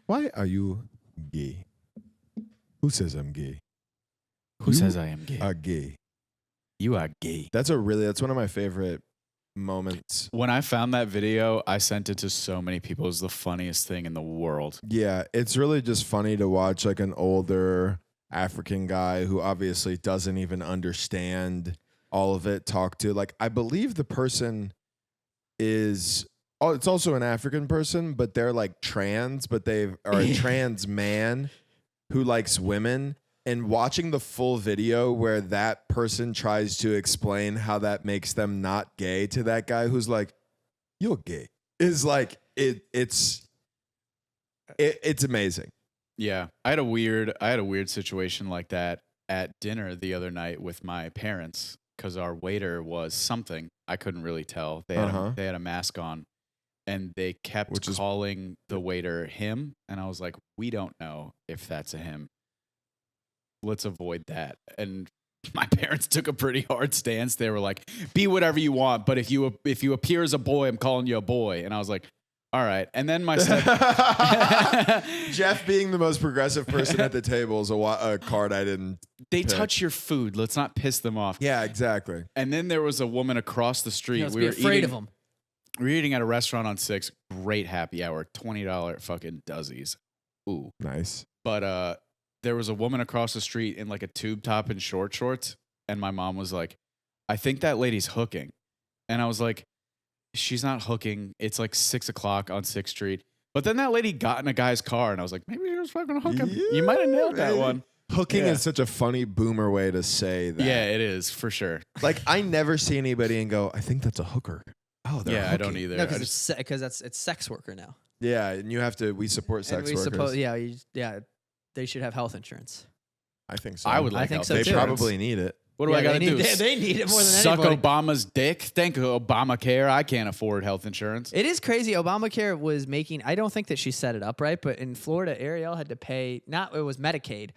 Why are you gay? Who says I'm gay? Who says I am gay? Are gay. You are gay. That's one of my favorite moments. When I found that video, I sent it to so many people. It was the funniest thing in the world. Yeah, it's really just funny to watch like an older African guy who obviously doesn't even understand all of it talk to. Like, I believe the person is, oh, it's also an African person, but they're like trans, but they are a trans man who likes women. And watching the full video where that person tries to explain how that makes them not gay to that guy who's like, you're gay, is like, it's amazing. Yeah. I had a weird situation like that at dinner the other night with my parents because our waiter was something. I couldn't really tell. They had a mask on and they kept calling the waiter him. And I was like, we don't know if that's a him. Let's avoid that. And my parents took a pretty hard stance. They were like, be whatever you want, but if you appear as a boy, I'm calling you a boy. And I was like, all right. And then my Jeff being the most progressive person at the table is a card I didn't They touch your food. Let's not piss them off. Yeah, exactly. And then there was a woman across the street. We were afraid of them. We were eating at a restaurant on 6. Great happy hour. $20 fucking dozies. Ooh. Nice. But there was a woman across the street in like a tube top and short shorts. And my mom was like, I think that lady's hooking. And I was like, she's not hooking. It's like 6 o'clock on 6th Street. But then that lady got in a guy's car and I was like, maybe she was fucking hooking. Yeah, you might have nailed that one. Hooking is such a funny boomer way to say that. Yeah, it is for sure. Like, I never see anybody and go, I think that's a hooker. Oh, they're hooking. I don't either. No, because it's sex worker now. Yeah, and you have to. We support sex workers. They should have health insurance. I think so. I would like I think health so They too. insurance. probably need it. What do I got to do? They need it more than Suck anybody. Obama's dick? Thank you, Obamacare. I can't afford health insurance. It is crazy. Obamacare was making. I don't think that she set it up right, but in Florida, Ariel had to pay. It was Medicaid,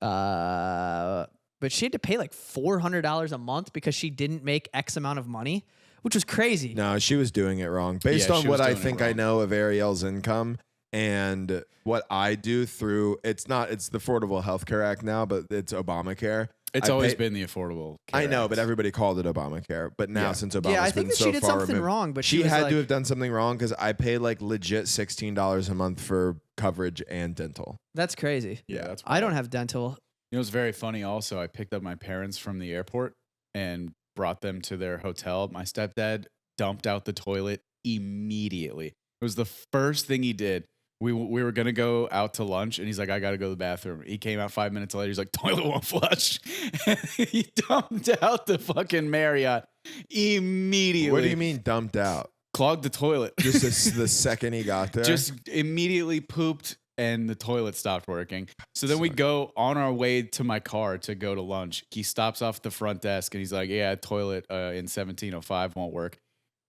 but she had to pay like $400 a month because she didn't make X amount of money, which was crazy. No, she was doing it wrong. Based on what I think I know of Ariel's income and what I do through, it's the Affordable Health Care Act now, but it's Obamacare. It's always been the Affordable Care I know, Act. but everybody called it Obamacare. But now, since Obama's I think been that so she did far something removed, wrong, but she was had like, to have done something wrong because I pay like legit $16 a month for coverage and dental. That's crazy. Yeah, that's I don't have dental. It was very funny also. I picked up my parents from the airport and brought them to their hotel. My stepdad dumped out the toilet immediately. It was the first thing he did. We were going to go out to lunch, and he's like, I got to go to the bathroom. He came out 5 minutes later. He's like, toilet won't flush. He dumped out the fucking Marriott immediately. What do you mean dumped out? Clogged the toilet. Just the second he got there? Just immediately pooped, and the toilet stopped working. So then we go on our way to my car to go to lunch. He stops off the front desk, and he's like, yeah, toilet in 1705 won't work.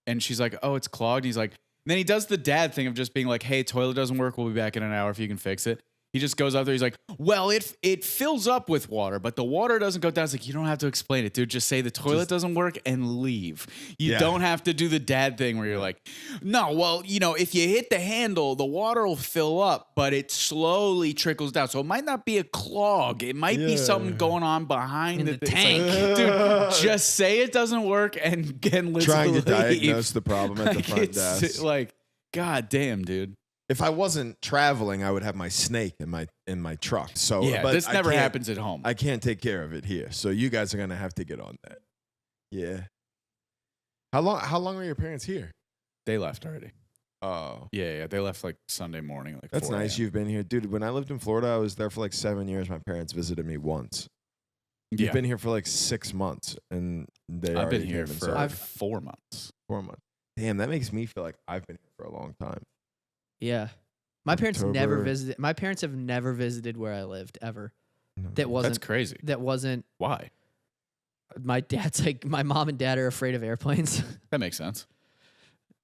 And she's like, oh, it's clogged. And he's like, and then he does the dad thing of just being like, hey, toilet doesn't work. We'll be back in an hour if you can fix it. He just goes up there. He's like, well, it fills up with water, but the water doesn't go down. It's like, you don't have to explain it, dude. Just say the toilet doesn't work and leave. You don't have to do the dad thing where you're like, no, well, if you hit the handle, the water will fill up, but it slowly trickles down. So it might not be a clog. It might be something going on behind the tank. Like, dude, just say it doesn't work and let's trying leave. to diagnose the problem at the front desk. Like, god damn, dude. If I wasn't traveling, I would have my snake in my truck. So but this never happens at home. I can't take care of it here. So you guys are gonna have to get on that. Yeah. How long were your parents here? They left already. Oh. Yeah. They left like Sunday morning. Like That's 4 nice. a.m. You've been here. Dude, when I lived in Florida, I was there for like 7 years. My parents visited me once. You've been here for like 6 months and I've been here for 4 months. 4 months. Damn, that makes me feel like I've been here for a long time. Yeah. My parents never October. visited. My parents have never visited where I lived ever. No. That wasn't. That's crazy. That wasn't. Why? My dad's like, my mom and dad are afraid of airplanes. That makes sense.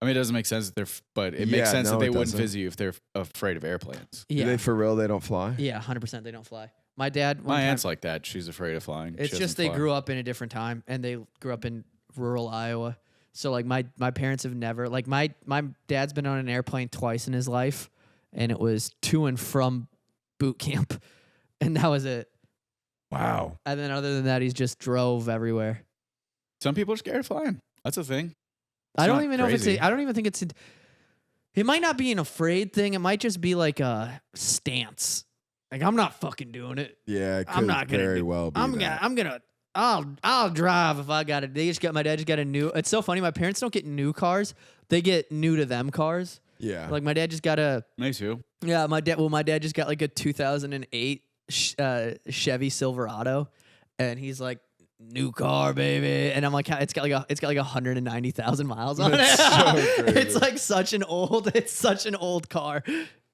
I mean, it doesn't make sense that but it makes sense that they wouldn't visit you if they're afraid of airplanes. Yeah. Do they for real? They don't fly? Yeah, 100%. They don't fly. My dad. My aunt's like that. She's afraid of flying. It's just they grew up in a different time, and they grew up in rural Iowa. So like my parents have never my dad's been on an airplane twice in his life, and it was to and from boot camp, and that was it. Wow. And then other than that, he's just drove everywhere. Some people are scared of flying. That's a thing. I don't not even know if crazy. I don't even think it's. It might not be an afraid thing. It might just be like a stance. Like I'm not fucking doing it. Yeah, it could I'm not gonna very do- well be I'm that. gonna. I'll drive if I got it. My dad just got a new. It's so funny. My parents don't get new cars. They get new to them cars. Yeah. Like my dad just got a. Me too. Yeah, my dad just got like a 2008 Chevy Silverado, and he's like, new car, baby. And I'm like, it's got like 190,000 miles on That's it. so crazy. It's like such an old car.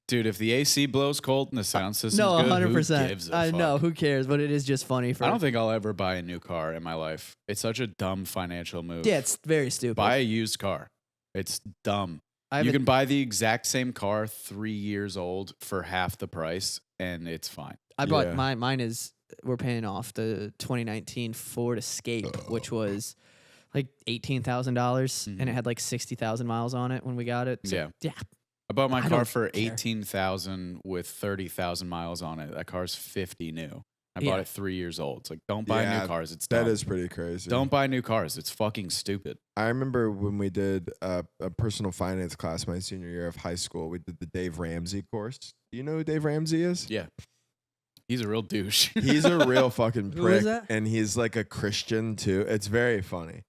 Dude, if the AC blows cold and the sound system's No, good, 100%. who gives a I fuck? know, who cares? But it is just funny for. I don't think I'll ever buy a new car in my life. It's such a dumb financial move. Yeah, it's very stupid. Buy a used car. It's dumb. I You can buy the exact same car 3 years old for half the price, and it's fine. I bought Yeah. mine is we're paying off the 2019 Ford Escape, which was like $18,000, and it had like 60,000 miles on it when we got it. So, Yeah. yeah. I bought my I car don't for care. 18,000 with 30,000 miles on it. That car's 50 new. I Yeah. bought it 3 years old. It's like, don't buy Yeah, new cars. It's That dumb. is pretty crazy. Don't buy new cars. It's fucking stupid. I remember when we did a personal finance class my senior year of high school. We did the Dave Ramsey course. Do you know who Dave Ramsey is? Yeah. He's a real douche. He's a real fucking prick. Who is that? And he's like a Christian too. It's very funny.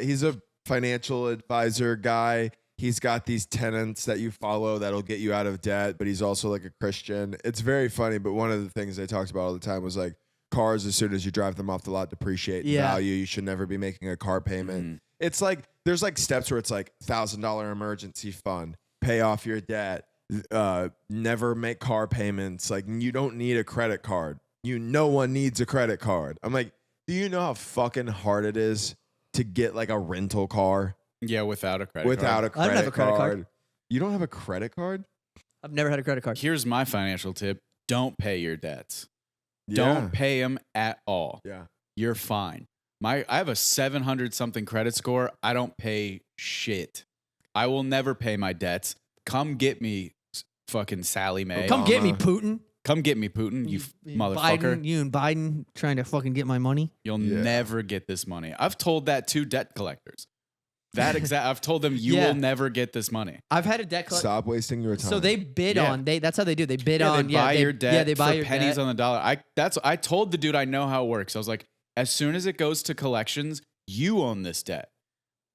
He's a financial advisor guy. He's got these tenets that you follow that'll get you out of debt, but he's also like a Christian. It's very funny, but one of the things they talked about all the time was like cars, as soon as you drive them off the lot, depreciate in Yeah. value. You should never be making a car payment. Mhm. It's like there's like steps where it's like $1,000 emergency fund, pay off your debt, never make car payments. Like you don't need a credit card. No one needs a credit card. I'm like, do you know how fucking hard it is to get like a rental car Yeah, without a credit without card. a I don't credit, have a credit card. You don't have a credit card? I've never had a credit card. Here's my financial tip. Don't pay your debts. Yeah. Don't pay them at all. Yeah. You're fine. I have a 700 something credit score. I don't pay shit. I will never pay my debts. Come get me, fucking Sally Mae. Come get me, Obama. Putin. Come get me, Putin, you motherfucker. Biden, you and Biden trying to fucking get my money. You'll Yeah. never get this money. I've told that to debt collectors. I've told them you Yeah. will never get this money. I've had a debt collector. Stop wasting your time. So they bid Yeah. on. That's how they do. They bid Yeah, on. they buy your debt Yeah, they buy for your pennies debt. on the dollar. I told the dude I know how it works. I was like, as soon as it goes to collections, you own this debt,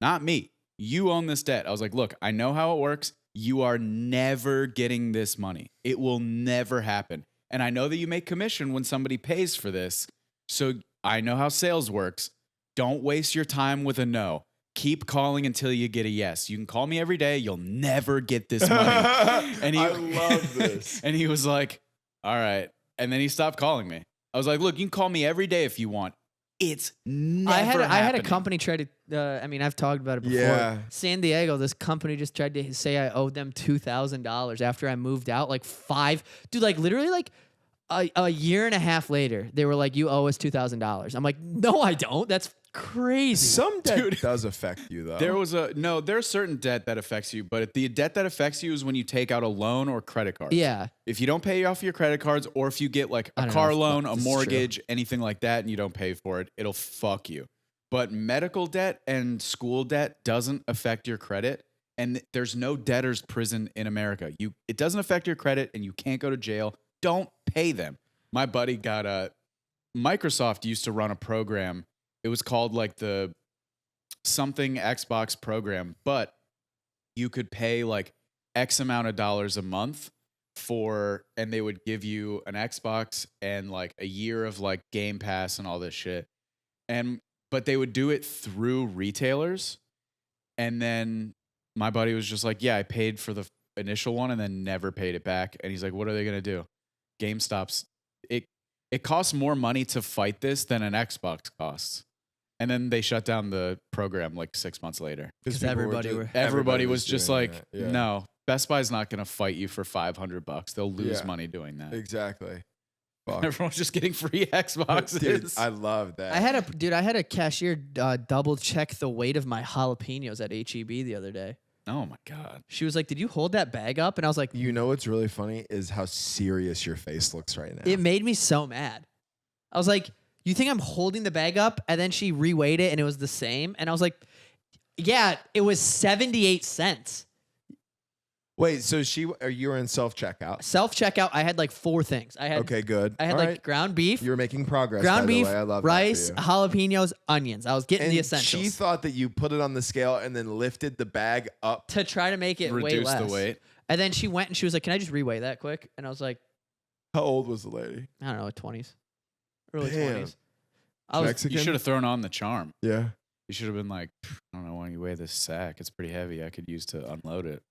not me. You own this debt. I was like, look, I know how it works. You are never getting this money. It will never happen. And I know that you make commission when somebody pays for this. So I know how sales works. Don't waste your time with a no. Keep calling until you get a yes. You can call me every day. You'll never get this money. And I love this. And he was like, all right. And then he stopped calling me. I was like, look, you can call me every day if you want. It's never I had a happening. company try to. I mean, I've talked about it before. Yeah. San Diego. This company just tried to say I owed them $2,000 after I moved out. Like dude. Like literally, like a year and a half later, they were like, "You owe us $2,000." I'm like, "No, I don't. That's crazy." Some debt Dude. does affect you though. There's certain debt that affects you, but the debt that affects you is when you take out a loan or credit card. Yeah. If you don't pay off your credit cards, or if you get like I a don't car know if loan, a this is true. mortgage, anything like that, and you don't pay for it, it'll fuck you. But medical debt and school debt doesn't affect your credit, and there's no debtor's prison in America. It doesn't affect your credit, and you can't go to jail. Don't pay them. My buddy got Microsoft used to run a program. It was called like the something Xbox program, but you could pay like X amount of dollars a month and they would give you an Xbox and like a year of like Game Pass and all this shit. But they would do it through retailers. And then my buddy was just like, yeah, I paid for the initial one and then never paid it back. And he's like, what are they going to do? GameStop's it costs more money to fight this than an Xbox costs. And then they shut down the program like 6 months later. Because Everybody was just doing like, that. Yeah. no, Best Buy's not going to fight you for $500. They'll lose Yeah. money doing that. Exactly. Fuck. Everyone's just getting free Xboxes. Dude, I love that. I had a cashier double check the weight of my jalapenos at HEB the other day. Oh my God. She was like, "Did you hold that bag up?" And I was like, You know what's really funny is how serious your face looks right now. it made me so mad. I was like, "You think I'm holding the bag up?" And then she reweighed it and it was the same. And I was like, "Yeah, it was 78 cents." Wait, so you were in self-checkout? Self-checkout, I had like 4 things. I had Okay, good. I had All like right. ground beef, You were making progress. ground by beef, the way. I love rice, that for you. jalapenos, onions. I was getting the And essentials she thought that you put it on the scale and then lifted the bag up. to try to make it way Reduce less. the weight. And then she went and she was like, "Can I just reweigh that quick?" And I was like, How old was the lady? I don't know, 20s. Early Damn. 20s. I was Mexican? You should have thrown on the charm. Yeah. You should have been like, I don't know, why don't you weigh this sack? It's pretty heavy. I could use to unload it.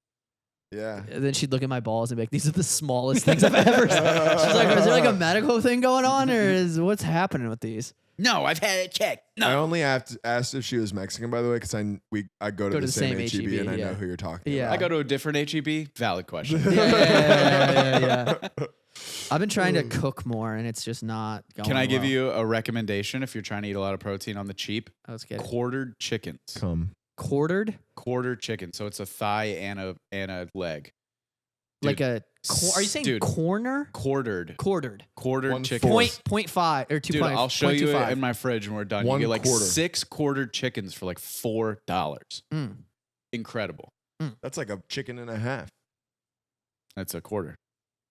Yeah. And then she'd look at my balls and be like, "These are the smallest things I've ever seen." She's like, "Is there like a medical thing going on, or is what's happening with these?" No, I've had it checked. I only asked if she was Mexican, by the way, because I go to the same HEB and I know who you're talking Yeah. about. I go to a different HEB. Valid question. Yeah. I've been trying to cook more, and it's just not going. Can I give well. you a recommendation if you're trying to eat a lot of protein on the cheap? Let's get it. Quartered chickens. Come. Quartered, Quartered chicken. So it's a thigh and a leg. like Dude, a. Are you saying dude. corner? Quartered. Quartered. Quartered 1/4. chicken. 0.5 or 2. Dude, I'll show you it 0.25. in my fridge when we're done. One you get like quarter. 6 quartered chickens for like $4. Mm. Incredible. That's like a chicken and a half. That's a quarter.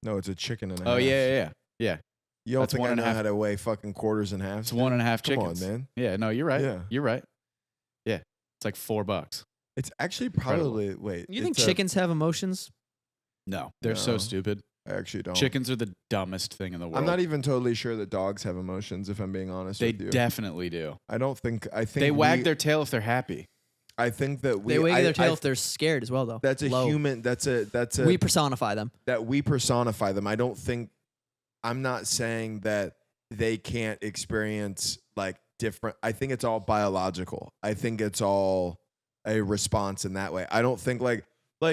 No, it's a chicken and a half. Oh yeah. You don't That's think one I and a know half. how to weigh fucking quarters and halves? It's 1.5 Come chickens. on, man. Yeah, no, you're right. Yeah. You're right. Yeah, it's like $4. It's actually Incredible. probably wait. You think it's chickens have emotions? No, they're so No. stupid. I actually don't. Chickens are the dumbest thing in the world. I'm not even totally sure that dogs have emotions. If I'm being honest They with you, definitely do. I don't think. I think They wag their tail if they're happy. I think that we. They wag their tail I- if they're scared as well, though. That's a Low. human. That's a. We personify them. that we personify them. I don't think. I'm not saying that they can't experience like different. I think it's all biological. I think it's all a response in that way. I don't think like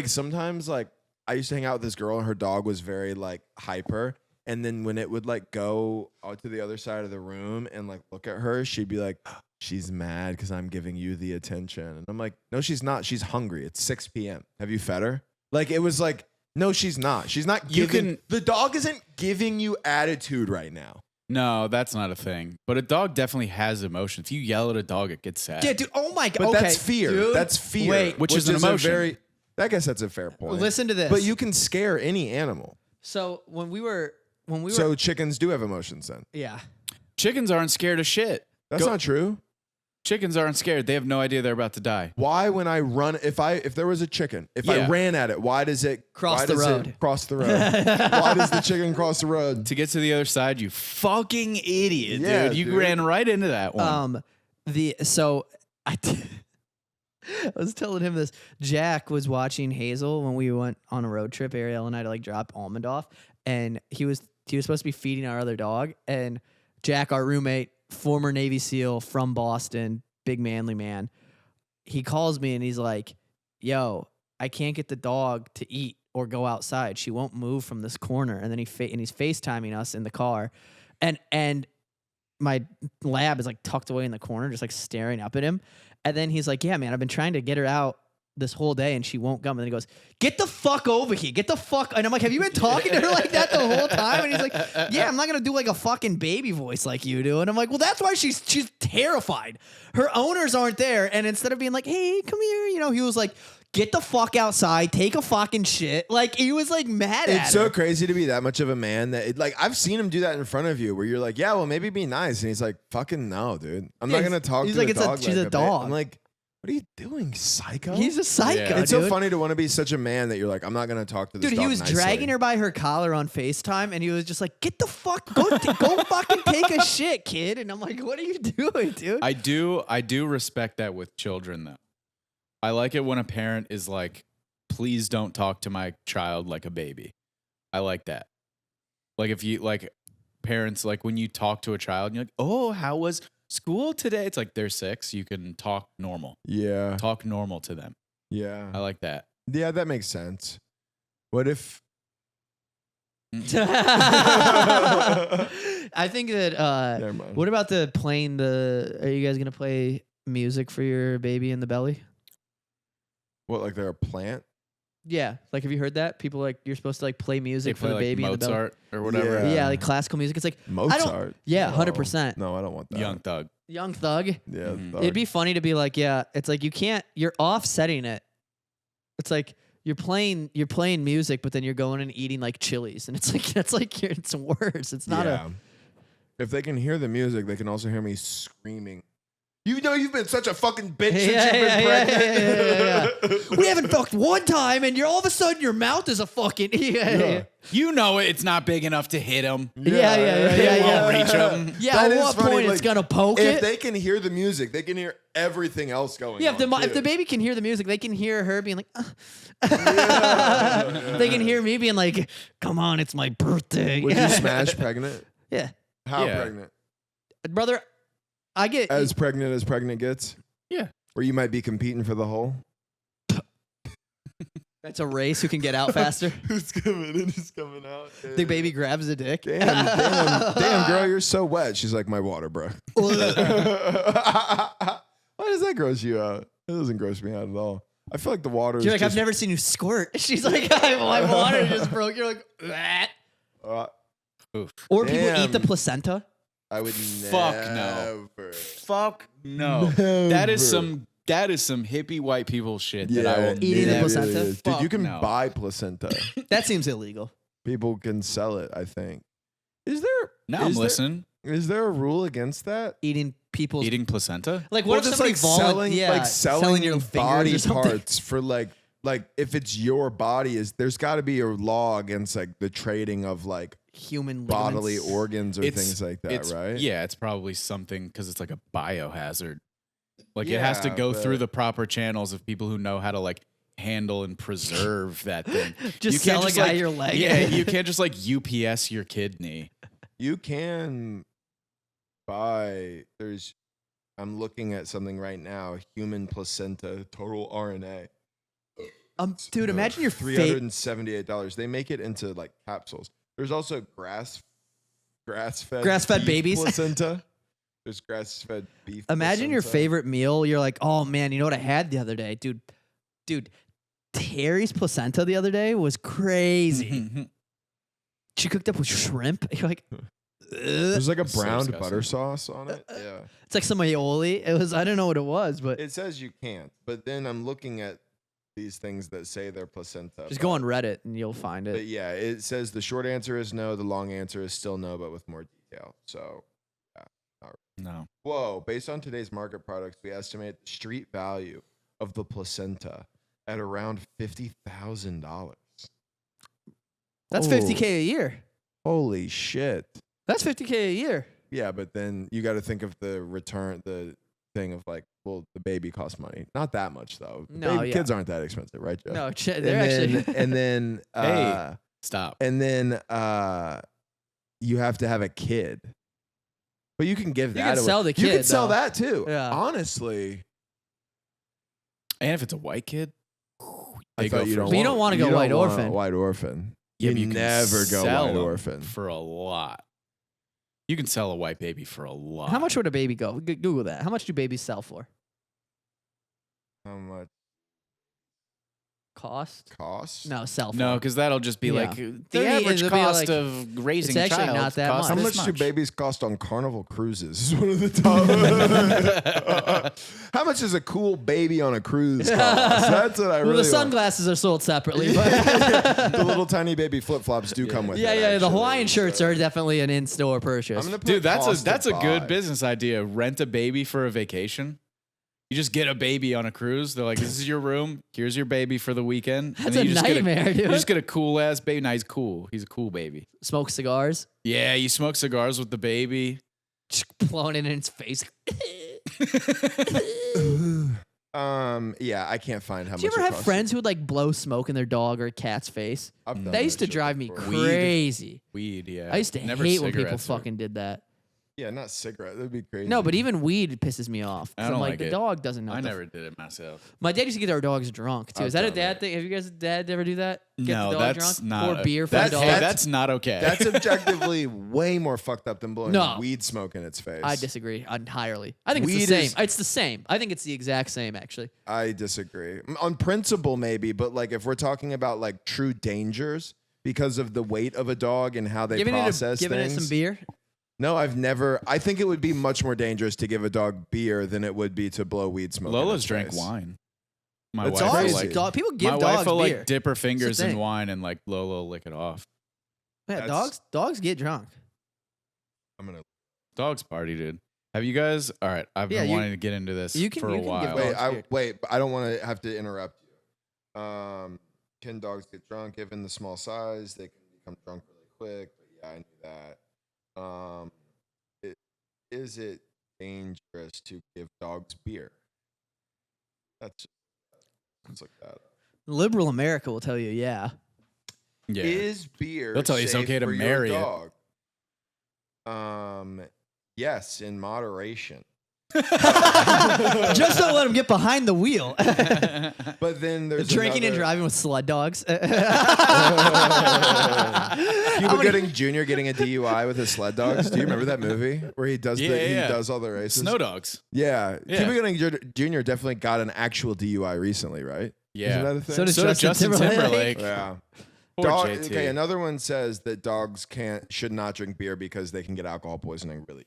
sometimes like I used to hang out with this girl and her dog was very like hyper. And then when it would like go out to the other side of the room and like look at her, she'd be like, she's mad because I'm giving you the attention. And I'm like, no, she's not. She's hungry. It's 6 p.m. Have you fed her? Like it was like, no, she's not. She's not You giving. The dog isn't giving you attitude right now. No, that's not a thing. But a dog definitely has emotion. If you yell at a dog, it gets sad. Yeah, dude. Oh my god. But okay, that's fear. dude. That's fear. Wait, Which is an a emotion. I guess that's a fair point. listen to this. But you can scare any animal. So when we were, So chickens do have emotions then. yeah. Chickens aren't scared of shit. That's not true. Chickens aren't scared. They have no idea they're about to die. Why when I run if there was a chicken, if I Yeah. ran at it, why does it Cross why the does it road. cross the road? Why does the chicken cross the road? To get to the other side, you fucking idiot, Yeah, dude. You dude. ran right into that one. I was telling him this. Jack was watching Hazel when we went on a road trip. Ariel and I to like drop Almond off, and he was supposed to be feeding our other dog. And Jack, our roommate, former Navy SEAL from Boston, big manly man, he calls me and he's like, "Yo, I can't get the dog to eat or go outside. She won't move from this corner." And then he's FaceTiming us in the car, and my lab is like tucked away in the corner, just like staring up at him. And then he's like, "Yeah, man, I've been trying to get her out this whole day and she won't come." And then he goes, "Get the fuck over here. Get the fuck." And I'm like, "Have you been talking to her like that the whole time?" And he's like, "Yeah, I'm not going to do like a fucking baby voice like you do." And I'm like, "Well, that's why she's terrified. Her owners aren't there." And instead of being like, "Hey, come here," he was like, "Get the fuck outside, take a fucking shit." Like he was like mad at It's so her. crazy to be that much of a man that like I've seen him do that in front of you where you're like, yeah, well, maybe be nice. And he's like, fucking no, dude. I'm Yeah, not going to talk he's to like, the it's a- dog. she's like a bit." dog. I'm like, what are you doing, psycho? He's a psycho, Yeah. It's dude. so funny to want to be such a man that you're like, I'm not going to talk to this Dude, dog he was nicely. dragging her by her collar on FaceTime, and he was just like, "Get the fuck, go fucking take a shit, kid." And I'm like, "What are you doing, dude?" I do respect that with children though. I like it when a parent is like, please don't talk to my child like a baby. I like that. Like if you like parents, like when you talk to a child and you're like, "Oh, how was school today?" It's like they're 6. You can talk normal. Yeah. Talk normal to them. Yeah. I like that. Yeah, that makes sense. What if I think that. Never mind. What about are you guys gonna play music for your baby in the belly? What, like they're a plant? Yeah, like have you heard that? People like you're supposed to like play They music play for the baby in the belly. Mozart or whatever. Yeah, like classical music. It's like Mozart? Yeah, No. 100%. No, I don't want that. Young Thug. Young Thug. Yeah, Thug. It'd be funny to be like, yeah, it's like you're offsetting it. It's like you're playing music, but then you're going and eating like Chili's, and it's like it's worse. It's not a. If they can hear the music, they can also hear me screaming. You know you've been such a fucking bitch since Yeah, you've been pregnant. We haven't fucked one time, and you're all of a sudden your mouth is a fucking yeah. You know it's not big enough to hit him. Yeah. Won't reach him. Yeah, That at is what funny, point like, it's gonna poke If it? they can hear the music, they can hear everything else going Yeah, on. if the baby can hear the music, they can hear her being like, Yeah. they can hear me being like, "Come on, it's my birthday." Would you smash pregnant? Yeah, How Yeah. pregnant? brother, I get As pregnant gets? Yeah. Where you might be competing for the whole? That's a race. Who can get out faster? Who's coming in? Who's coming out? The baby grabs the dick. Damn, girl, you're so wet. She's like, my water, bro. Why does that gross you out? It doesn't gross me out at all. I feel like the water You're is like, I've never seen you squirt. She's like, my water just broke. You're like, "Bleh." Or people eat the Damn. placenta. I would Fuck never. no. Fuck no. Never. That is some hippie white people shit that I will Eating the never. placenta? Dude, Fuck you can no. buy placenta. That seems illegal. People can sell it, I think. Is there? Now I'm is there- listening. Is there a rule against that? Eating people's Eating placenta? like Well, what if just somebody selling, selling your fingers body or something? parts for like if it's your body, there's got to be a law against like the trading of like Human bodily ligaments. organs or things like that, it's- right? Yeah, it's probably something because it's like a biohazard. Like it has to Yeah, go but- through the proper channels of people who know how to like handle and preserve that thing. Just You can't sell a guy your leg. Yeah, you can't just like UPS your kidney. You can buy. I'm looking at something right now. Human placenta, total RNA. Dude, imagine your $378. They make it into like capsules. There's also grass-fed Grass-fed beef babies. placenta. There's grass-fed beef. Imagine your placenta. favorite meal. You're like, oh man, you know what I had the other day, dude. Terry's placenta the other day was crazy. She cooked up with shrimp. You're like, ugh. There's like a So browned disgusting. butter sauce on it. Yeah. It's like some aioli. It was. I don't know what it was, but It says you can't, but then I'm looking at these things that say they're placenta. just go on Reddit and you'll find But it. yeah, it says the short answer is no. The long answer is still no, but with more detail. So, No. whoa! Based on today's market products, we estimate the street value of the placenta at around $50,000. That's Oh. $50K a year. Holy shit! That's $50K a year. Yeah, but then you got to think of the return, the thing of like, well, the baby costs money. Not that much though. No, yeah. Kids aren't that expensive, right, Joe? No, they're actually. and then Hey. Stop. and then you have to have a kid. But you can give You that can away. sell the You kid, can sell though. that too. Yeah. Honestly, And if it's a white kid, I they thought go you for- don't. But you don't wanna go white want a orphan. White orphan. Yeah, but you you can never go sell white them orphan. for a lot. You can sell a white baby for a lot. How much would a baby go? Google that. How much do babies sell for? How much Cost? cost? No, sell for. No, because that'll just be Yeah. like the 30 average it'll be cost like- of raising it's actually a child. not that costs How much. this much do babies cost on Carnival cruises? Is one of the top. How much does a cool baby on a cruise cost? That's what I Well, really the sunglasses are sold separately. But want. The little tiny baby flip flops do come with. yeah, it, the actually, Hawaiian shirts so. are definitely an in-store purchase. I'm gonna put Dude, that's cost a to good buy. business idea. Rent a baby for a vacation. You just get a baby on a cruise. They're like, "This is your room. Here's your baby for the weekend." That's then a you just nightmare, Get dude. You just get a cool ass baby. Nah, he's cool. He's a cool baby. Smoke cigars, Yeah, you smoke cigars with the baby. blowing it in its face. Yeah, I can't find how Do you much. ever it have costs. friends who would like blow smoke in their dog or cat's face? I've done That used to shit drive me before. Weed. crazy. Weed, yeah. I used to Never hate when people cigarettes or- fucking did that. Yeah, not cigarette. That'd be crazy. No, but even weed pisses me off. 'Cause I don't I'm like the it. dog doesn't know. I never did it myself. My dad used to get our dogs drunk too. I've Is that a done dad it. thing? Have you guys' dad ever do that? Get No, the dog that's drunk? not. Pour beer for the that's- dog. Hey, that's not okay. That's objectively way more fucked up than blowing No. weed smoke in its face. I disagree entirely. I think Weed it's the same. is- It's the same. I think it's the exact same, actually. I disagree. On principle, maybe, but like if we're talking about like true dangers because of the weight of a dog and how they process Giving it things. some beer. No, I've never. I think it would be much more dangerous to give a dog beer than it would be to blow weed smoke. in Lola's its drank face. wine. My That's wife will crazy. like. People give My dogs wife will beer. like dip her fingers in thing. wine and like Lola will lick it off. Yeah, That's- dogs get drunk. I'm gonna Dogs party, dude. Have you guys? All right, I've Yeah, been you- wanting to get into this you can- for you a can give while. dogs- beer. wait. But I don't want to have to interrupt you. Can dogs get drunk given the small size? They can become drunk really quick. But yeah, I knew that. Is it dangerous to give dogs beer? Let's look that. Liberal America will tell you, yeah. Yeah. Is beer? They'll tell you it's safe okay to for your marry it. dog? Yes, in moderation. Just don't let them get behind the wheel. But then there's Drinking and another- driving with sled dogs. Cuba Gooding Jr. getting a DUI with his sled dogs. Do you remember that movie where he does Yeah, he yeah. does all the races? Snow dogs. Yeah. Yeah. Cuba Gooding Jr. definitely got an actual DUI recently, right? Yeah. Isn't that a thing? So does So did Justin Justin Timberlake. Timberlake. yeah. Poor Dog, JT. okay, another one says that dogs should not drink beer because they can get alcohol poisoning really easily.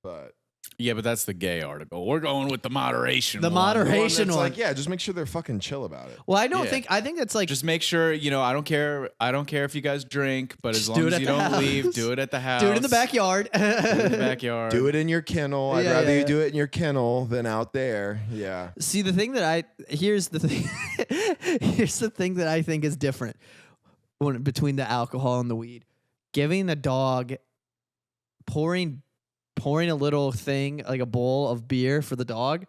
But Yeah, but that's the gay article. We're going with the moderation. The one. moder- the one Moderation that's one. like, yeah, just make sure they're fucking chill about it. Well, I don't Yeah. think. I think that's like. Just make sure, I don't care. I don't care if you guys drink, but as Just long do it as at you the don't house. leave, do it at the house. do it in the backyard. Do it in the backyard. Do it in your kennel. I'd Yeah, rather yeah, you yeah. do it in your kennel than out there. Yeah. See, the thing that here's the thing. Here's the thing that I think is different between the alcohol and the weed. Giving the dog, pouring a little thing like a bowl of beer for the dog,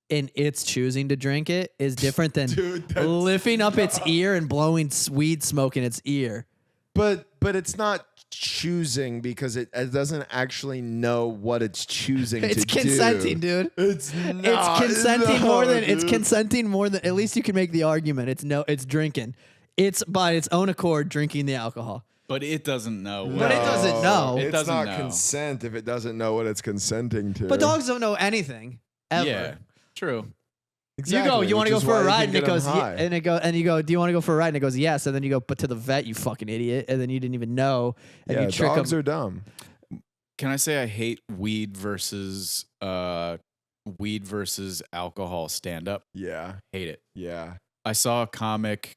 and it's choosing to drink it is different than Dude, that's- lifting up its ear and blowing weed smoke in its ear. But it's not choosing because it doesn't actually know what it's choosing It's to consenting, do. dude. It's It's consenting more than it's dude. consenting more than. At least you can make the argument. It's drinking. It's by its own accord drinking the alcohol. But it doesn't know. But it doesn't know. It It's doesn't not know. consent if it doesn't know what it's consenting to. But dogs don't know anything ever. Yeah, true. Exactly, You go, you want to which go is for a why you ride, can and it get 'em goes, high. and you go, do you want to go for a ride? And it goes, yes. And then you go, but to the vet, you fucking idiot. And then you didn't even know, and Yeah, you trick dogs them. are dumb. Can I say I hate weed versus alcohol stand up? Yeah, Hate it. yeah. I saw a comic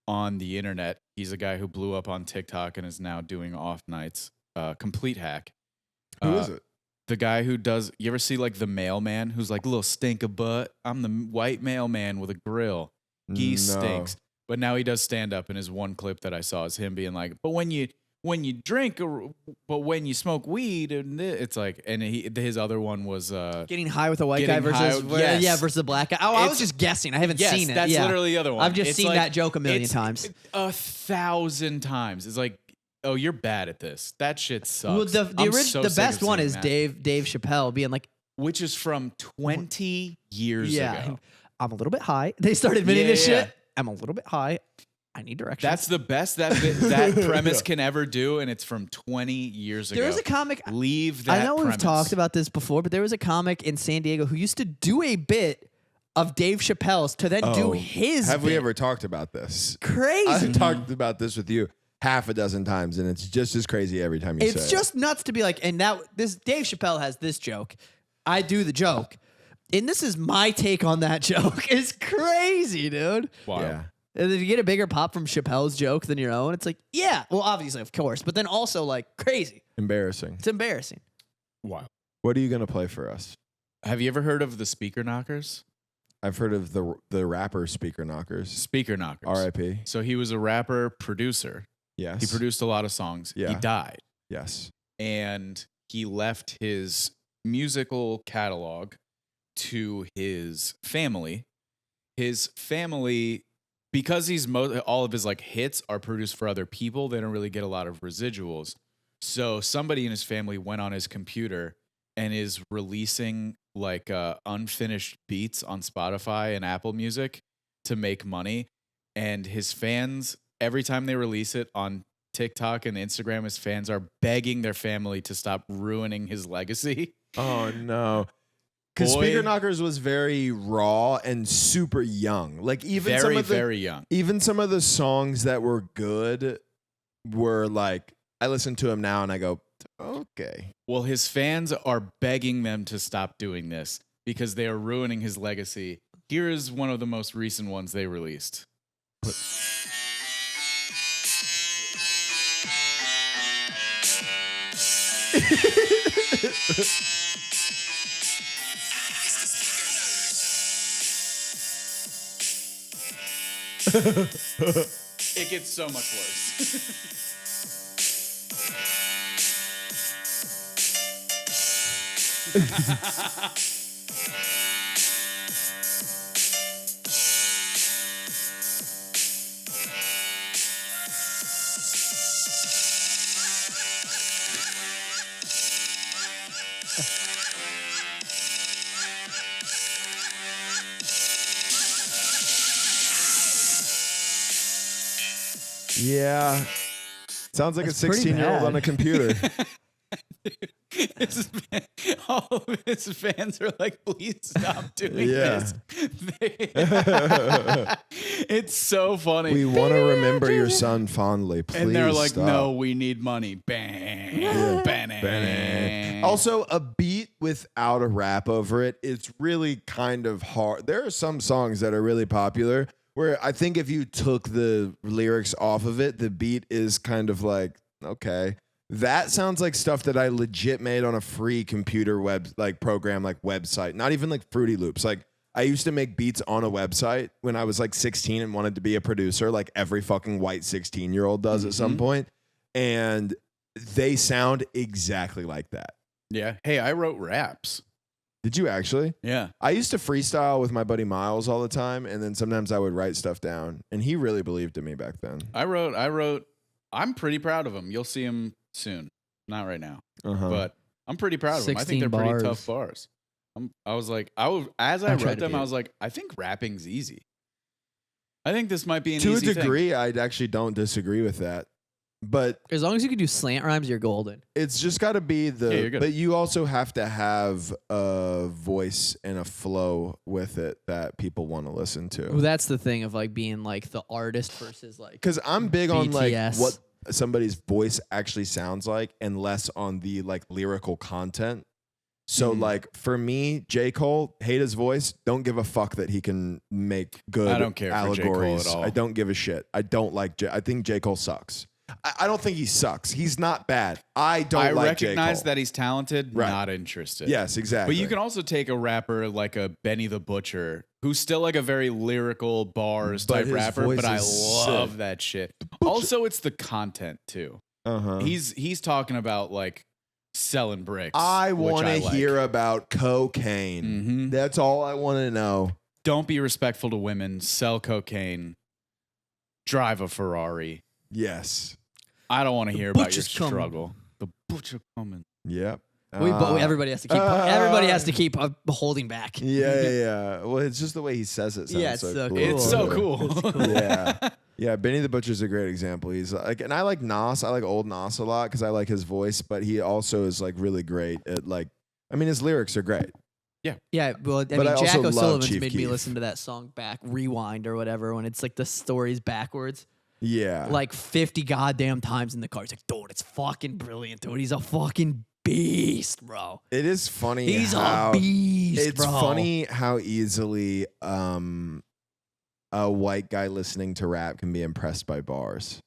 on the internet. He's a guy who blew up on TikTok and is now doing off nights. Complete hack. Who is it? The guy who does. You ever see like the mailman who's like a little stink of butt? I'm the white mailman with a grill. He No. stinks. But now he does stand up, and his one clip that I saw is him being like, "But when you drink, but when you smoke weed, and it's like," and his other one was Getting high with a white guy Getting high versus with- yes. versus a black guy. Oh, I was It's- just guessing. I haven't yes, seen it. that's Yeah. literally the other one. I've just It's seen like- that joke a million it's times. 1,000 times. It's like, oh, you're bad at this. That shit sucks. Well, I'm so the sick best of one seeing is that. Dave Chappelle being like, which is from 20 years ago. I'm a little bit high. They started admitting Yeah, this yeah. shit. I'm a little bit high. I need directions. That's the best that premise can ever do, and it's from 20 years ago. There was a comic. Leave that I know we've premise. talked about this before, but there was a comic in San Diego who used to do a bit of Dave Chappelle's to then do his. Have we bit. ever talked about this? Crazy. I've talked about this with you half a dozen times, and it's just as crazy every time you say it. It's just nuts to be like, and now this Dave Chappelle has this joke. I do the joke. And this is my take on that joke. It's crazy, dude. Wow. Yeah. And if you get a bigger pop from Chappelle's joke than your own, it's like, yeah, well, obviously, of course, but then also like crazy. Embarrassing. It's embarrassing. Wow. What are you going to play for us? Have you ever heard of the Speaker Knockers? I've heard of the rapper Speaker Knockers. Speaker Knockers. R.I.P. So he was a rapper, producer. Yes. He produced a lot of songs. He Yeah. died. Yes. And he left his musical catalog to his family. His family, because all of his like hits are produced for other people, they don't really get a lot of residuals. So somebody in his family went on his computer and is releasing like unfinished beats on Spotify and Apple Music to make money. And his fans, every time they release it on TikTok and Instagram, his fans are begging their family to stop ruining his legacy. Oh no. Because Speaker Knockers was very raw and super young. Like even very young. Even some of the songs that were good were like, I listen to them now and I go, okay. Well, his fans are begging them to stop doing this because they are ruining his legacy. Here is one of the most recent ones they released. It gets so much worse. Yeah. Sounds like That's a pretty 16-year-old on a bad. computer. All of his fans are like, please stop doing Yeah. this. It's so funny. We want to remember your son fondly. Please and they're like, stop. no, we need money. Bang. Yeah. Bang. Also, a beat without a rap over it, it's really kind of hard. There are some songs that are really popular where I think if you took the lyrics off of it, the beat is kind of like, okay. That sounds like stuff that I legit made on a free computer web like program, like website, not even like Fruity Loops. Like I used to make beats on a website when I was like 16 and wanted to be a producer, like every fucking white 16-year-old does at some point. And they sound exactly like that. Yeah. Hey, I wrote raps. Did you actually? Yeah. I used to freestyle with my buddy Miles all the time. And then sometimes I would write stuff down. And he really believed in me back then. I wrote, I'm pretty proud of him. You'll see him soon. Not right now. But I'm pretty proud of them. I think 16 they're pretty bars. tough bars. As I I tried wrote to them, be- I was like, I think rapping's easy. I think this might be an To a easy degree, I actually don't disagree with that. But As long as you can do slant rhymes, you're golden. it's just got to be you're good. but you also have to have a voice and a flow with it that people want to listen Well, to. that's the thing of like being like the artist versus like Because I'm big on like BTS. what somebody's voice actually sounds like and less on the like lyrical content. So like for me, J. Cole, hate his voice. Don't give a fuck that he can make good I don't care for J. Cole allegories. at all. I don't give a shit. I don't like I think J. Cole sucks. I don't think he sucks. He's not bad. I don't I like J. recognize Cole. that he's talented, Right. not interested. Yes, exactly. But you can also take a rapper like a Benny the Butcher, who's still like a very lyrical bars But type his rapper, voice but I is love sick. that shit. Also, it's the content too. Uh-huh. He's talking about like selling bricks. I which want to like. hear about cocaine. Mhm. That's all I want to know. Don't be respectful to women. Sell cocaine. Drive a Ferrari. Yes. I don't want to hear about your butcher's coming. struggle. The butcher coming. Yep. everybody has to keep holding back. Yeah. Well, it's just the way he says it. Sounds Yeah, it's so so cool. cool. It's so cool. Yeah. Yeah, Benny the Butcher's a great example. He's like, and I like Nas. I like old Nas a lot because I like his voice, but he also is like really great at like, I mean, his lyrics are great. Yeah, well, I But mean, I also Jack love O'Sullivan's Chief made me Keef. listen to that song back, rewind or whatever, when it's like the story's backwards, Yeah. like 50 goddamn times in the car. It's like, dude, it's fucking brilliant, dude. He's a fucking beast, bro. It is funny. He's how, a beast, It's bro. funny how easily a white guy listening to rap can be impressed by bars.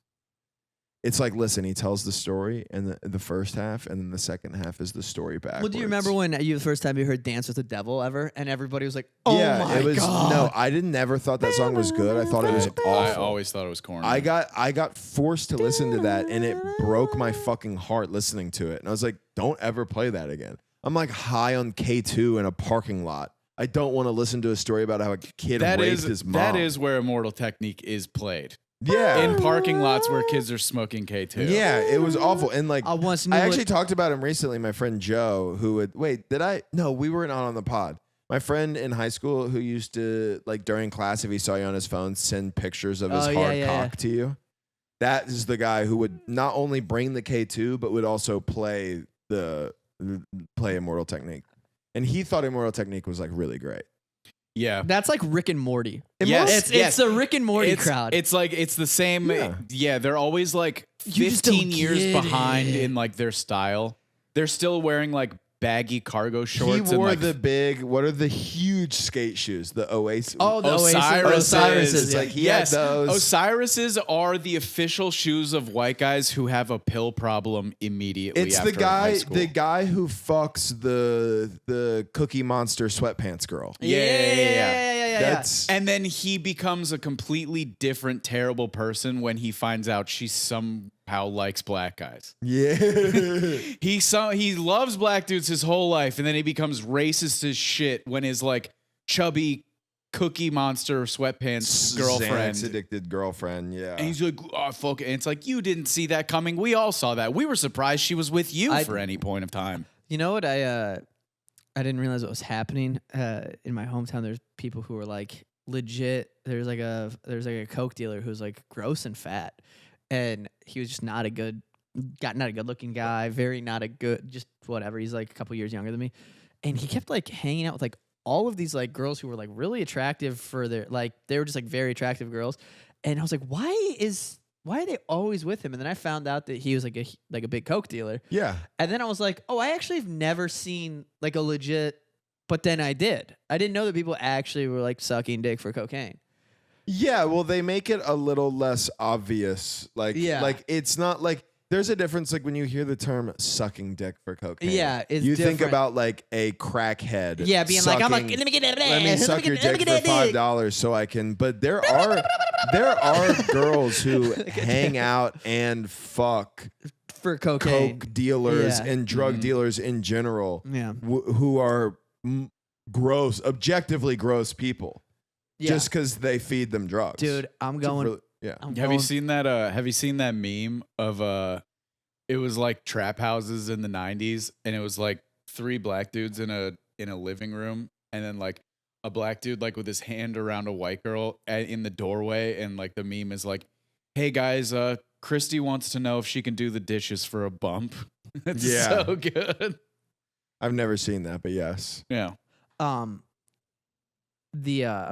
It's like, listen, he tells the story and the first half, and then the second half is the story backwards. Well, do you remember when the first time you heard "Dance with the Devil" ever, and everybody was like, "Oh yeah, my it was. god!" No, I never thought that song was good. I thought it was awful. I always thought it was corny. I got forced to listen to that, and it broke my fucking heart listening to it. And I was like, don't ever play that again. I'm like high on K2 in a parking lot. I don't want to listen to a story about how a kid raped his mom. That is where Immortal Technique is played. Yeah. in parking lots where kids are smoking K2. Yeah, it was awful. And like, I once knew I actually talked about him recently. My friend Joe, who would No, we were not on the pod. My friend in high school who used to, like, during class, if he saw you on his phone, send pictures of his hard cock to you. That is the guy who would not only bring the K2, but would also play Immortal Technique. And he thought Immortal Technique was, like, really great. Yeah. That's like Rick and Morty. Yes, It's the Rick and Morty crowd. It's like, it's the same. Yeah, they're always like You just don't 15 years get behind it. in like their style. They're still wearing like baggy cargo shorts. He wore and, like, what are the huge skate shoes? The Oasis. Oh, the Osiris. Osiris. It's like he Yes, had those. Osirises are the official shoes of white guys who have a pill problem immediately. It's after the guy, high school. the guy who fucks the Cookie Monster sweatpants girl. Yeah. That's And then he becomes a completely different, terrible person when he finds out she somehow likes black guys. yeah. He loves black dudes his whole life, and then he becomes racist as shit when his like chubby Cookie Monster sweatpants girlfriend. Xanax addicted girlfriend. Yeah. And he's like, oh, fuck it. And it's like, you didn't see that coming. We all saw that. We were surprised she was with you for any point of time. You know what? I didn't realize what was happening in my hometown. There's people who were like legit. There's like a Coke dealer who's like gross and fat, and he was just not a good looking guy. Very not a good, just whatever. He's like a couple years younger than me, and he kept like hanging out with like all of these like girls who were like really attractive for their like they were just like very attractive girls, and I was like, why are they always with him? And then I found out that he was like a big Coke dealer. Yeah. And then I was like, oh, I actually have never seen like a legit, but then I did. I didn't know that people actually were like sucking dick for cocaine. Yeah. Well, they make it a little less obvious. Like, like it's not like there's a difference. Like when you hear the term sucking dick for cocaine. Yeah. It's you different. think about like a crackhead. Yeah. Being sucking, like, I'm like, let me get that. let me suck your dick for $5 so I can. But there are girls who hang out and fuck for cocaine. Coke dealers Yeah. and drug dealers in general. Yeah. Who are gross, objectively gross people. Yeah. Just because they feed them drugs. Dude, I'm going. Yeah. Have you seen that? Have you seen that meme of it was like trap houses in the 90s, and it was like 3 black dudes in a living room, and then like a black dude like with his hand around a white girl in the doorway, and like the meme is like, "Hey guys, Christy wants to know if she can do the dishes for a bump." It's so good. I've never seen that, but yes. Yeah. I'm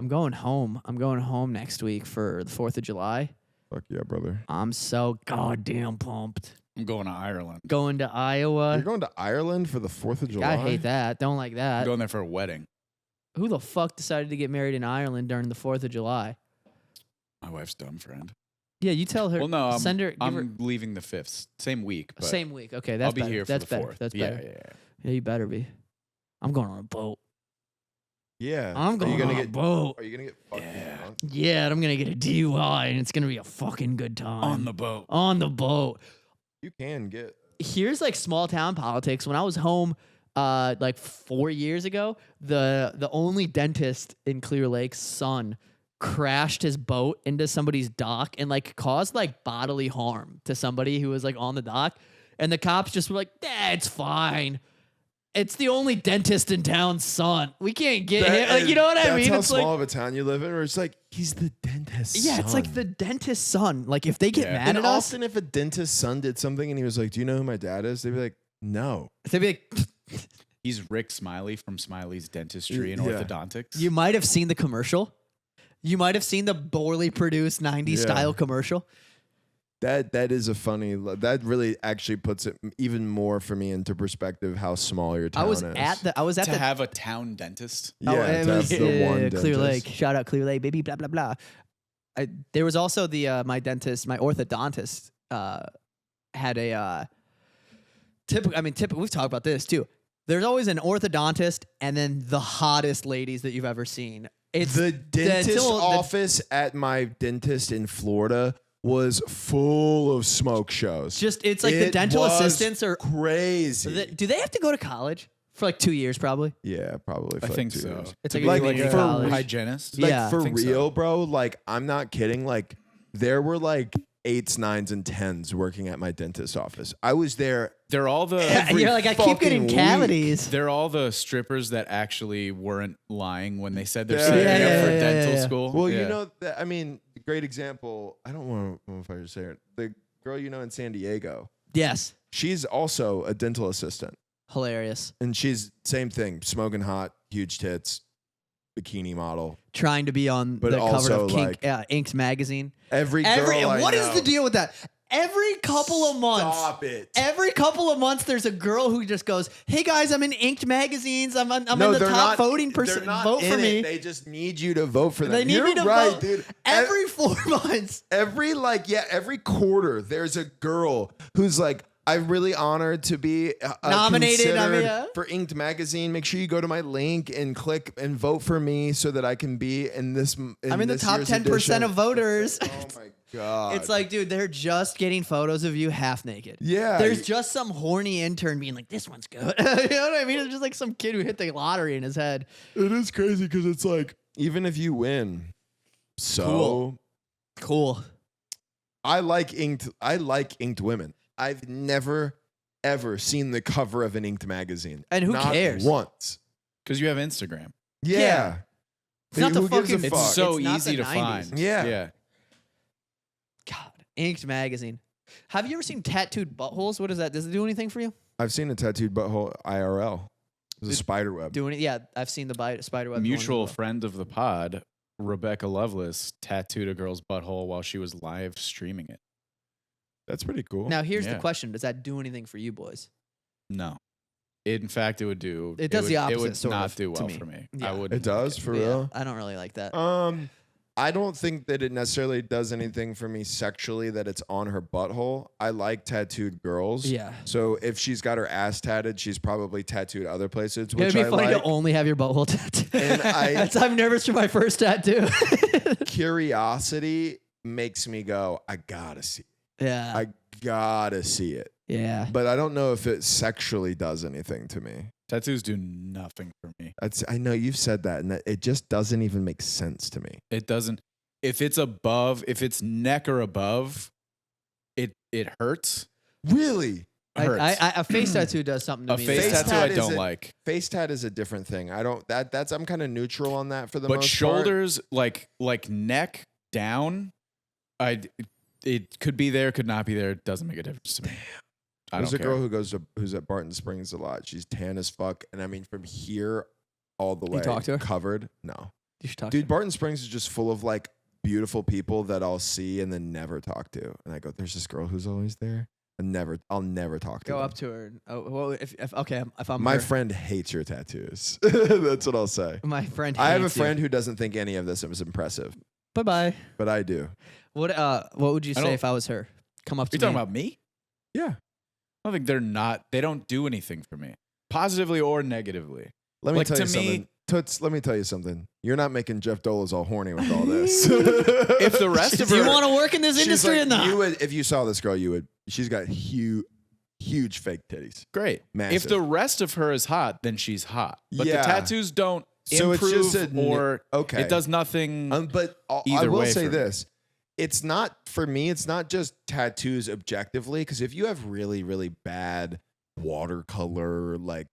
going home. I'm going home next week for the 4th of July. Fuck yeah, brother. I'm so goddamn pumped. I'm going to Ireland. Going to Iowa. You're going to Ireland for the 4th of July? I hate that. Don't like I'm that. going there for a wedding. Who the fuck decided to get married in Ireland during the 4th of July? My wife's dumb friend. Yeah, you tell her. Well, no, send her. I'm leaving the 5th, same week. But same week. Okay, that's I'll be better. here for That's the better. 4th. That's Yeah, better. yeah. Yeah, you better be. I'm going on a boat. Yeah. I'm going on a boat. Are you going to get fucked? Yeah. Yeah, and I'm gonna get a DUI, and it's gonna be a fucking good time On the boat. On the boat. You can get. Here's like small town politics. When I was home, like 4 years ago, the only dentist in Clear Lake's son crashed his boat into somebody's dock and like caused like bodily harm to somebody who was like on the dock, and the cops just were like, it's fine. It's the only dentist in town's son. We can't get him. Like, you know what I mean? That's It's how like, small of a town you live in, where it's like, he's the dentist's yeah, son. it's like the dentist's son. Like if they get Yeah. mad And at us, often if a dentist's son did something and he was like, do you know who my dad is? They'd be like, no. they'd be like, He's Rick Smiley from Smiley's Dentistry and Yeah. Orthodontics. you might have seen the commercial. You might have seen the poorly produced 90s style commercial. That is a funny. That really actually puts it even more for me into perspective how small your town I was is. at to the have a town dentist. yeah, it to have was, the one Clear dentist. Lake. Shout out Clear Lake, baby. Blah blah blah. There was also the my dentist, my orthodontist, had a typical. We've talked about this too. There's always an orthodontist, and then the hottest ladies that you've ever seen. It's The dentist office at my dentist in Florida was full of smoke shows. it's like the It dental was assistants are crazy. do they have to go to college for like 2 years probably? Yeah, probably. For I like think 2 so. years. It's To like be a like for a college. hygienist. Like Yeah, for I think so. real, bro. Like I'm not kidding. Like there were like 8s, 9s, and 10s working at my dentist's office. I was there. They're all the And you're like, I keep getting fucking cavities. they're all the strippers that actually weren't lying when they said they're Yeah. saving Yeah, up for yeah, dental yeah. school. Well, Yeah. you know, I mean, great example. I don't know if I should say it. The girl you know in San Diego, Yes. she's also a dental assistant. Hilarious. And she's same thing, smoking hot, huge tits, bikini model. Trying to be on But the cover also, of like, Ink's magazine. Every girl I What is know- the deal with that? Every couple of months. Stop it. Every couple of months, there's a girl who just goes, "Hey guys, I'm in Inked magazines. I'm in the they're top not- voting they're person. not Vote for in me." it. They just need you to vote for them. They need You're me to right, vote. dude. Every 4 months. Every quarter, there's a girl who's like, I'm really honored to be Nominated, I mean, considered for Inked magazine. Make sure you go to my link and click and vote for me so that I can be in this. I'm in the this top year's 10% edition. of voters. Oh my god! It's like, dude, they're just getting photos of you half naked. Yeah. There's just some horny intern being like, "This one's good." You know what I mean? It's just like some kid who hit the lottery in his head. it is crazy because it's like even if you win, so Cool. I like inked women. I've never ever seen the cover of an Inked magazine. And who Not cares? Once. Because you have Instagram. Yeah. It's not the Who gives a fucking- It's fuck? so It's not easy the to 90s. find. Yeah. Yeah. God, Inked magazine. Have you ever seen tattooed buttholes? What is that? Does it do anything for you? I've seen a tattooed butthole IRL. It was a spider web. Doing it? Yeah, I've seen the spider web. Mutual going friend of the pod, Rebecca Lovelace, tattooed a girl's butthole while she was live streaming it. That's pretty cool. Now, here's Yeah. the question: does that do anything for you boys? No. In fact, it would do. It does the opposite, It would sort not of, do to well me. for me. Yeah. I would. It does for Yeah, real. I don't really like that. I don't think that it necessarily does anything for me sexually that it's on her butthole. I like tattooed girls. Yeah. So if she's got her ass tatted, she's probably tattooed other places, which It'd be I funny like. to only have your butthole tattooed. And I'm nervous for my first tattoo. Curiosity makes me go, I gotta see it. Yeah. I gotta see it. Yeah. But I don't know if it sexually does anything to me. Tattoos do nothing for me. I know you've said that, and that it just doesn't even make sense to me. It doesn't. If it's neck or above, it hurts. Really? Hurts. A face tattoo does something to A me. face Face tattoo tat I is don't a- like. Face tat is a different thing. I don't that's I'm kind of neutral on that for the But most shoulders, like neck down, it could be there, could not be there. It doesn't make a difference to me. I There's a don't care. girl who's at Barton Springs a lot. She's tan as fuck, and I mean from here all the way talk to her? covered. No, You should talk dude, to Barton Springs is just full of like beautiful people that I'll see and then never talk to. And I go, there's this girl who's always there. I'll never talk to Go them. up to her. And, well, if I'm My her, friend hates your tattoos. That's what I'll say. my friend. I have a hates you. friend who doesn't think any of this was impressive, Bye-bye. but I do. What would you I say don't- if I was her? Come up to Are you talking me. about me? Yeah. I don't think they don't do anything for me, positively or negatively. Let me Like, tell to you me- something. Toots, let me tell you something. You're not making Jeff Dolas all horny with all this. If the rest of Do you her, want to work in this She's industry like, or not? you would, if you saw this girl, you would. She's got huge fake titties. great. Massive. If the rest of her is hot, then she's hot. But Yeah. the tattoos don't So it's improve just or okay. it does nothing. But I Either will way say for me. this. It's not, for me, it's not just tattoos objectively, because if you have really, really bad watercolor, like,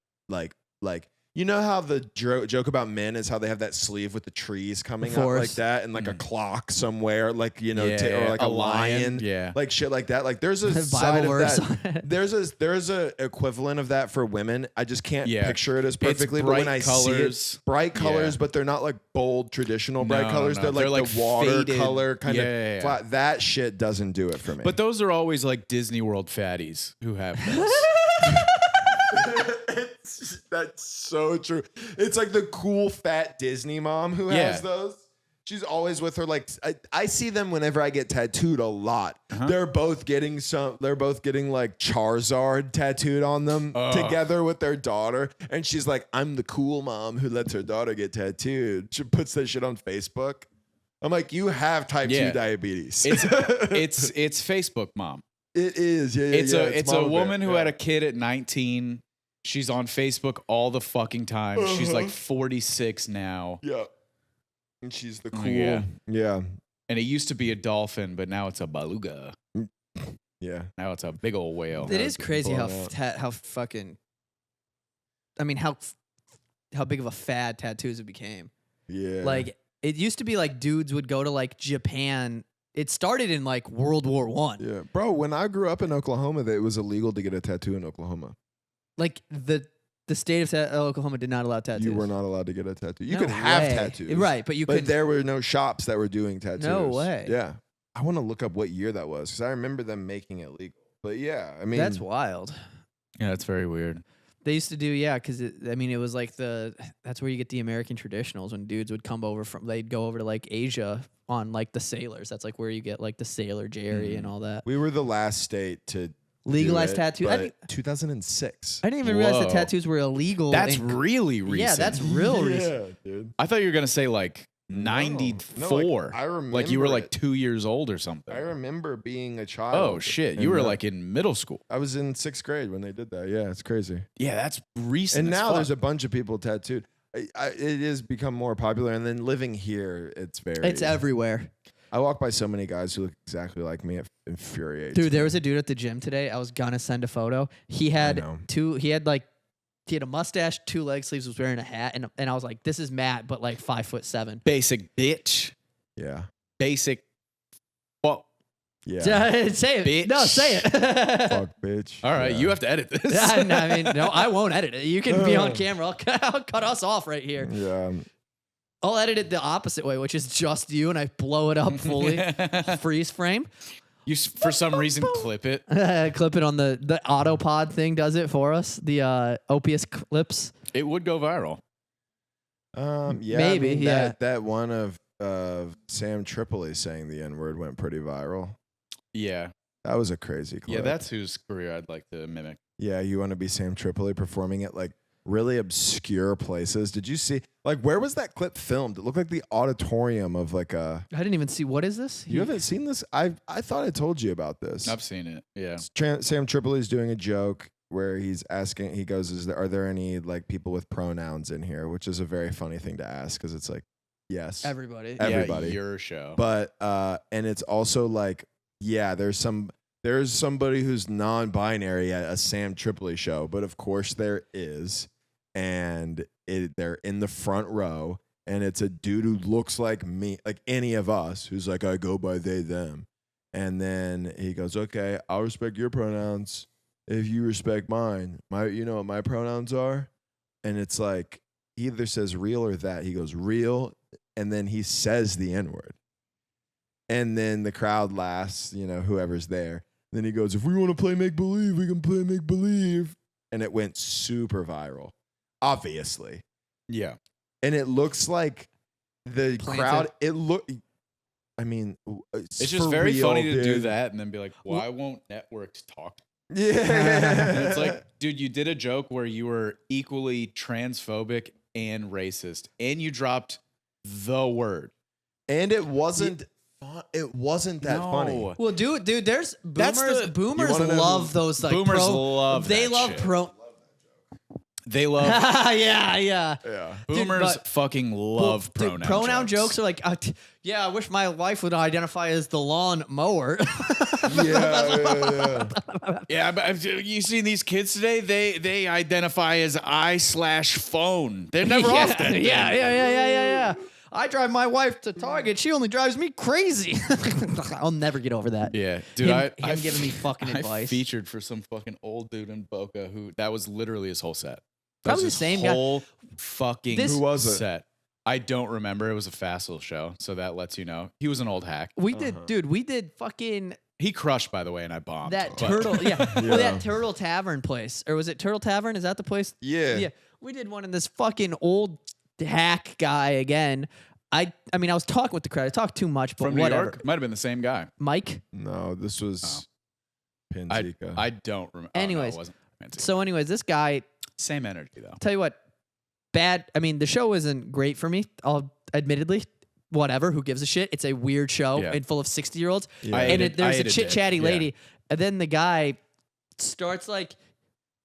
you know how the joke about men is how they have that sleeve with the trees coming up like Forest. that and like a clock somewhere, like, you know, Yeah, or like a lion. Yeah. Like shit like that. Like there's a Bible side of verse that. on it. There's a equivalent of that for women. I just can't Yeah. picture it as It's perfectly. But when bright I see colors. it, bright colors, Yeah. but they're not like bold traditional bright No, colors. no. They're They're, like like, the watercolor faded. kind Yeah, of yeah, yeah. flat. That shit doesn't do it for me. But those are always like Disney World fatties who have this. That's so true. It's like the cool fat Disney mom who Yeah. has those. She's always with her. Like I see them whenever I get tattooed a lot. Uh-huh. They're both getting like Charizard tattooed on them together with their daughter. And she's like, I'm the cool mom who lets her daughter get tattooed. She puts that shit on Facebook. I'm like, you have type 2 Yeah. diabetes. It's Facebook mom. It is. Yeah, It's a Mama woman Bear. who Yeah. had a kid at 19. She's on Facebook all the fucking time. She's Uh-huh. like 46 now. Yeah. And she's the cool. Yeah. Yeah. And it used to be a dolphin, but now it's a beluga. Yeah. Now it's a big old whale. It is crazy how blown how fucking. I mean, how big of a fad tattoos have became. Yeah. Like it used to be like dudes would go to like Japan. It started in like World War I. Yeah. Bro, when I grew up in Oklahoma, it was illegal to get a tattoo in Oklahoma. Like the state of Oklahoma did not allow tattoos. You were not allowed to get a tattoo. You No could have way. tattoos. Right, but you But couldn't. there were no shops that were doing tattoos. No way. Yeah. I want to look up what year that was because I remember them making it legal. But yeah, I mean, That's wild. Yeah, that's very weird. They used to do, yeah, because I mean, it was like that's where you get the American traditionals when dudes would come over they'd go over to like Asia on like the sailors. That's like where you get like the Sailor Jerry and all that. we were the last state to Legalized do it, tattoo. but 2006. I didn't even realize that Whoa. tattoos were illegal. That's in- really recent. Yeah, that's real recent. Yeah, dude. I thought you were gonna say like No. 94. No, like, I remember like you were like it. 2 years old or something. I remember being a child. Oh shit, you and, were like in middle school. I was in 6th grade when they did that. Yeah, it's crazy. Yeah, that's recent. And as now fuck. there's a bunch of people tattooed. It has become more popular. And then living here, it's very. It's everywhere. I walk by so many guys who look exactly like me. It infuriates Dude, me. there was a dude at the gym today. I was gonna send a photo. He had know. he had a mustache, 2 leg sleeves, was wearing a hat, and I was like, this is Matt, but like 5'7". basic bitch. Yeah. Basic. Well, Yeah. Say it. Bitch. No, say it. Fuck, bitch. all right, Yeah. you have to edit this. I mean, no, I won't edit it. You can be on camera. I'll cut us off right here. Yeah. I'll edit it the opposite way, which is just you, and I blow it up fully, freeze frame. You for some reason clip it. Clip it on the Autopod thing does it for us. The Opius clips. It would go viral. Yeah. Maybe, I mean, yeah. That one of Sam Tripoli saying the N-word went pretty viral. Yeah, That was a crazy clip. yeah, that's whose career I'd like to mimic. Yeah, you want to be Sam Tripoli performing at like really obscure places. Did you see like where was that clip filmed? It looked like the auditorium of like a. I didn't even see. What is this? You haven't seen this? I thought I told you about this. I've seen it. Yeah. Sam Tripoli's doing a joke where he's asking. He goes, "Are there any like people with pronouns in here?" Which is a very funny thing to ask because it's like, yes, Everybody. Everybody. Yeah, your show. but and it's also like, yeah, there's somebody who's non-binary at a Sam Tripoli show, but of course there is. And they're in the front row, and it's a dude who looks like me, like any of us, who's like, I go by they, them. And then he goes, okay, I'll respect your pronouns if you respect mine. You know what my pronouns are? And it's like, he either says real or that. He goes, real, and then he says the N-word. And then the crowd laughs, whoever's there. Then he goes, if we want to play make-believe, we can play make-believe. And it went super viral. Obviously. yeah. And it looks like the crowd, I mean, It's just very funny to do that and then be like, why won't networks talk? Yeah. And it's like, dude, you did a joke where you were equally transphobic and racist, and you dropped the word. And it wasn't that funny. Well, dude, there's That's boomers. the- Boomers You wanna know love those like Boomers pro. love They that love shit. pro. They love yeah. Yeah. boomers. but- Fucking love Dude, pronoun jokes are like, yeah, I wish my wife would identify as the lawn mower. Yeah. Yeah, but you seen these kids today? They identify as I/phone. They're never yeah, off that thing. yeah. I drive my wife to Target. She only drives me crazy. I'll never get over that. Yeah, dude. Him I giving me fucking I advice. featured for some fucking old dude in Boca who that was literally his whole set. That Probably was the same his guy. whole fucking This- Who was it? set. I don't remember. It was a Facile show, so that lets you know. He was an old hack. We did fucking He crushed, by the way, and I bombed. that but- turtle. Yeah. Well, Yeah. that Turtle Tavern place. Or was it Turtle Tavern? Is that the place? Yeah. Yeah. We did one in this fucking old hack guy again. I mean, I was talking with the crowd. I talked too much, but From New whatever. York, might have been the same guy. Mike? No, this was Pinzika. I don't remember. Anyways, it wasn't fancy. So anyways, this guy, Same energy though. tell you what, bad. I mean, the show isn't great for me. I'll admittedly, whatever. Who gives a shit? It's a weird show Yeah. and full of 60-year-olds. Yeah. I And hated- there's I a hated chit chatty it. lady, and then the guy starts like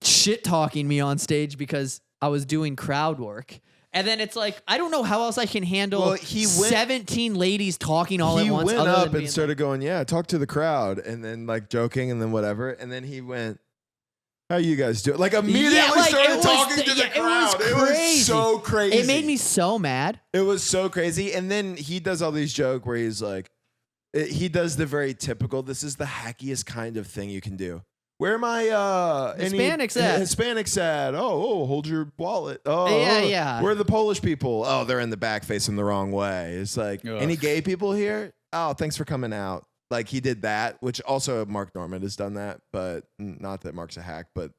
shit talking me on stage because I was doing crowd work, And then it's like, I don't know how else I can handle Well, he went- 17 ladies talking all at He once. went other up than and being started going, yeah, talk to the crowd, and then like joking, and then whatever, and then he went, "How you guys doing?" Like immediately like, started it was talking to the yeah, it was crowd. It was crazy. so crazy. It made me so mad. It was so crazy. And then he does all these jokes where he's like, he does the very typical, this is the hackiest kind of thing you can do. Where am I? Hispanics at? Hispanics at? Oh, hold your wallet. Oh, Yeah. Where are the Polish people? Oh, they're in the back facing the wrong way. It's like, Ugh. any gay people here? Oh, thanks for coming out. Like he did that, which also Mark Norman has done that, but not that Mark's a hack, but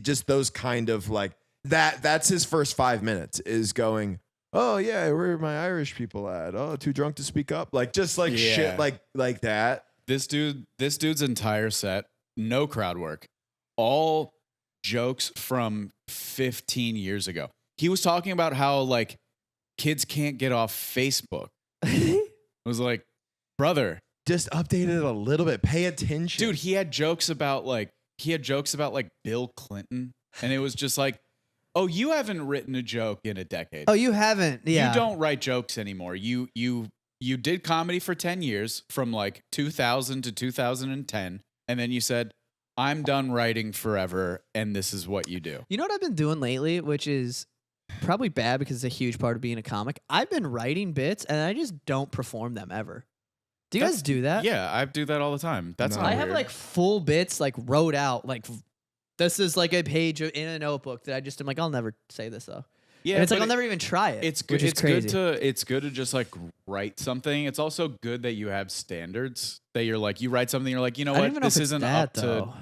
just those kind of like that's his first 5 minutes is going, oh yeah, where are my Irish people at? Oh, too drunk to speak up. Like just like shit like that. This dude's entire set, no crowd work, all jokes from 15 years ago. He was talking about how like kids can't get off Facebook. I was like, brother, Just update it a little bit. Pay attention. dude, he had jokes about like Bill Clinton, and it was just like, oh, you haven't written a joke in a decade. Oh, you haven't? Yeah. You don't write jokes anymore. You did comedy for 10 years from like 2000 to 2010, and then you said, I'm done writing forever, and this is what you do. You know what I've been doing lately, which is probably bad because it's a huge part of being a comic? I've been writing bits, and I just don't perform them ever. Do you guys do that? Yeah, I do that all the time. That's No. not I have weird. like full bits like wrote out. Like this is like a page in a notebook that I just am like, I'll never say this though. yeah, And it's like but I'll never even try it. It's which good. is crazy. It's good to just like write something. It's also good that you have standards that you're like you write something. You're like, you know I don't what, even know this if it's isn't that, up to. though.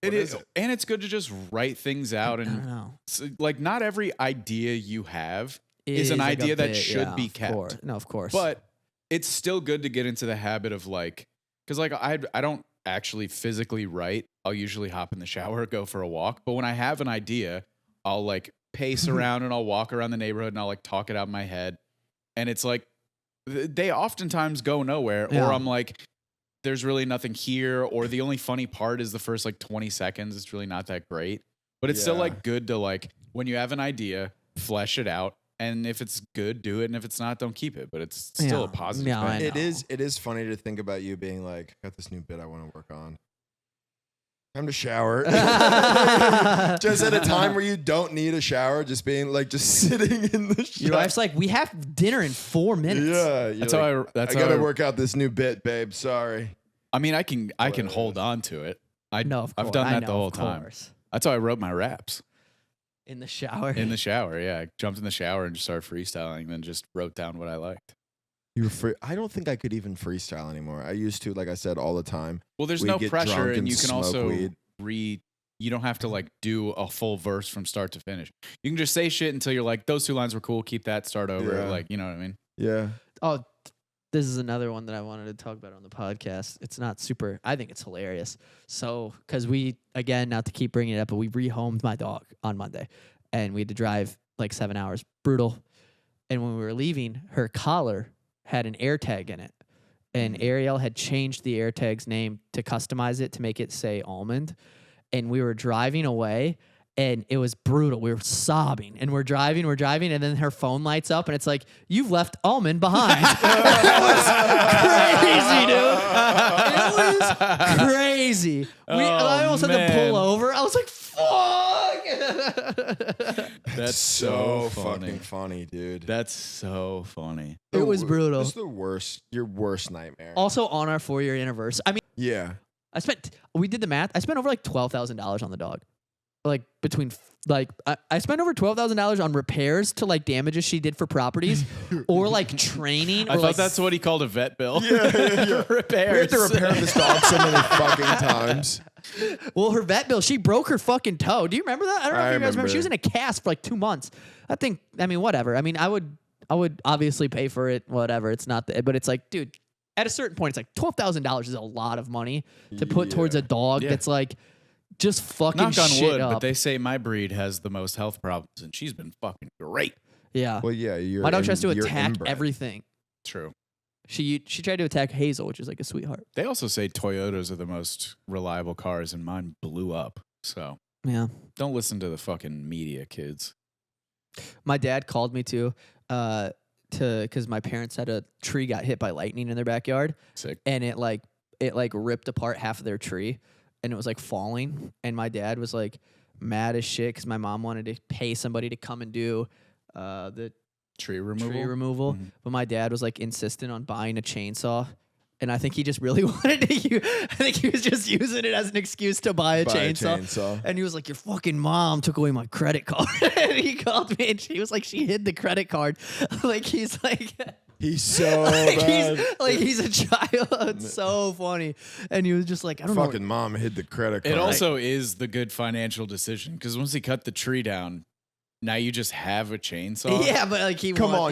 It What is, is it? and it's good to just write things out I don't and know. like not every idea you have is an like a idea that bit, should yeah, be of kept. course. No, of course. But it's still good to get into the habit of like, because like I don't actually physically write. I'll usually hop in the shower, go for a walk. But when I have an idea, I'll like pace around and I'll walk around the neighborhood and I'll like talk it out in my head. And it's like they oftentimes go nowhere, Yeah. or I'm like, there's really nothing here, or the only funny part is the first like 20 seconds. It's really not that great. But it's still Yeah. like good to like when you have an idea, flesh it out. And if it's good, do it. And if it's not, don't keep it. But it's still Yeah. a positive Yeah, I thing. know. It is funny to think about you being like, got this new bit I want to work on. Time to shower. Just at a time where you don't need a shower, just being like, just sitting in the shower. Your wife's like, we have dinner in 4 minutes. Yeah. That's how I I gotta work out this new bit, babe. Sorry. I mean, I can hold on to it. No, of course. I've done I that know, the whole of time. course. That's how I wrote my raps In the shower. in the shower. Yeah, I jumped in the shower and just started freestyling, and then just wrote down what I liked. You were free. I don't think I could even freestyle anymore. I used to, like I said, all the time. Well, there's We'd no get pressure, drunk and and you can smoke also weed. read. You don't have to like do a full verse from start to finish. You can just say shit until you're like, those 2 lines were cool. Keep that. Start over. Yeah. Like, you know what I mean? Yeah. Oh, this is another one that I wanted to talk about on the podcast. It's not super. I think it's hilarious. So, because we, again, not to keep bringing it up, but we rehomed my dog on Monday, and we had to drive like 7 hours. Brutal. And when we were leaving, her collar had an AirTag in it, and Ariel had changed the AirTag's name to customize it to make it say Almond. And we were driving away, and it was brutal. We were sobbing, and we're driving, and then her phone lights up, and it's like, you've left Almond behind. It was crazy, dude. It was crazy. I almost had to man. pull over. I was like, fuck. That's so funny. fucking funny, dude. That's so funny. It was brutal. It's the worst. Your worst nightmare. Also, on our 4-year anniversary, I mean, Yeah. we did the math. I spent over like $12,000 on the dog. Like between like I spent over $12,000 on repairs to like damages she did for properties, or like training. I or thought like, that's what he called a vet bill. Yeah. Repairs. We have to repair this dog so many fucking times. Well, her vet bill, she broke her fucking toe. Do you remember that? I don't know if you guys remember. She was in remember. a cast for like 2 months. I mean, whatever. I mean, I would obviously pay for it. Whatever. It's not but it's like, dude, at a certain point, it's like $12,000 is a lot of money to put towards a dog Yeah. that's like just fucking Knock on shit wood, up. but they say my breed has the most health problems, and she's been fucking great. Yeah. Well, yeah. My dog tries to you're attack inbred. everything. True. She tried to attack Hazel, which is like a sweetheart. They also say Toyotas are the most reliable cars, and mine blew up. So Yeah. don't listen to the fucking media, kids. My dad called me because my parents had a tree got hit by lightning in their backyard. Sick. And it ripped apart half of their tree, and it was like falling. And my dad was like mad as shit because my mom wanted to pay somebody to come and do the Tree removal. Mm-hmm. But my dad was like insistent on buying a chainsaw. And I think he just really wanted to I think he was just using it as an excuse to buy a chainsaw. And he was like, your fucking mom took away my credit card. And he called me and she was like, she hid the credit card. Like, he's like... He's so like, bad. he's a child. It's so funny. And he was just like, I don't know. Fucking mom hid the credit card. It also is the good financial decision because once he cut the tree down, now you just have a chainsaw. Yeah, but like you're telling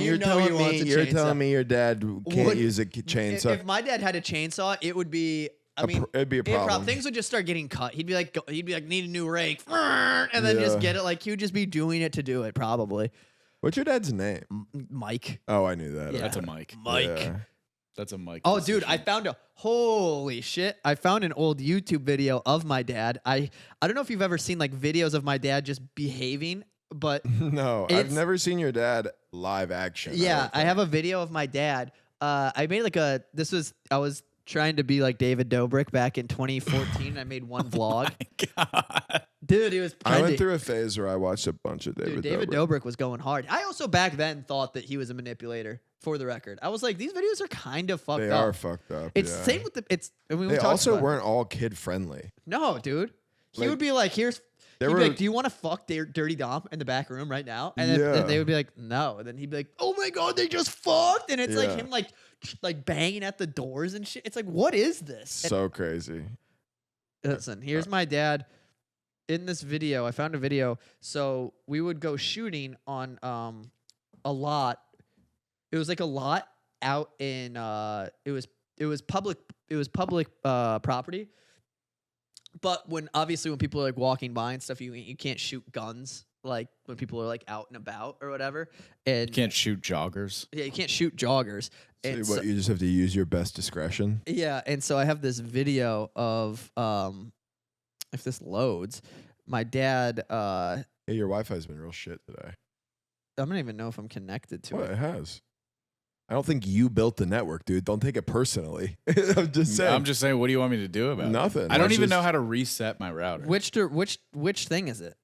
me your dad can't use a chainsaw. If my dad had a chainsaw, it would be. It'd be a problem. Things would just start getting cut. He'd be like, need a new rake, and then just get it. Like he would just be doing it to do it, probably. What's your dad's name? Mike. Oh, I knew that. Yeah. That's a Mike. Yeah. That's a Mike. Oh, decision. dude, holy shit. I found an old YouTube video of my dad. I don't know if you've ever seen like videos of my dad just behaving, but no, I've never seen your dad live action. Yeah, I have a video of my dad. I made I was trying to be like David Dobrik back in 2014. I made one vlog. God. Dude, it was I went through a phase where I watched a bunch of David Dobrik was going hard. I also back then thought that he was a manipulator, for the record. I was like, these videos are kind of fucked up. They are fucked up. It's same with they also weren't all kid friendly. No, dude. He would be like, he'd be like, do you want to fuck Dirty Dom in the back room right now? And then they would be like, no. And then he'd be like, oh my God, they just fucked. And it's like him like banging at the doors and shit. It's like, what is this? So crazy. Listen, here's my dad. In this video, I found a video. So we would go shooting on a lot. It was like a lot out in it was public property. But when people are like walking by and stuff, you can't shoot guns like when people are like out and about or whatever. And You can't shoot joggers. Yeah, you can't shoot joggers. You just have to use your best discretion. Yeah, and so I have this video of if this loads, my dad. Hey, your Wi-Fi's been real shit today. I don't even know if I'm connected to What? it. It has. I don't think you built the network, dude. Don't take it personally. I'm just saying. What do you want me to do about it? Nothing. I don't even know how to reset my router. Which thing is it?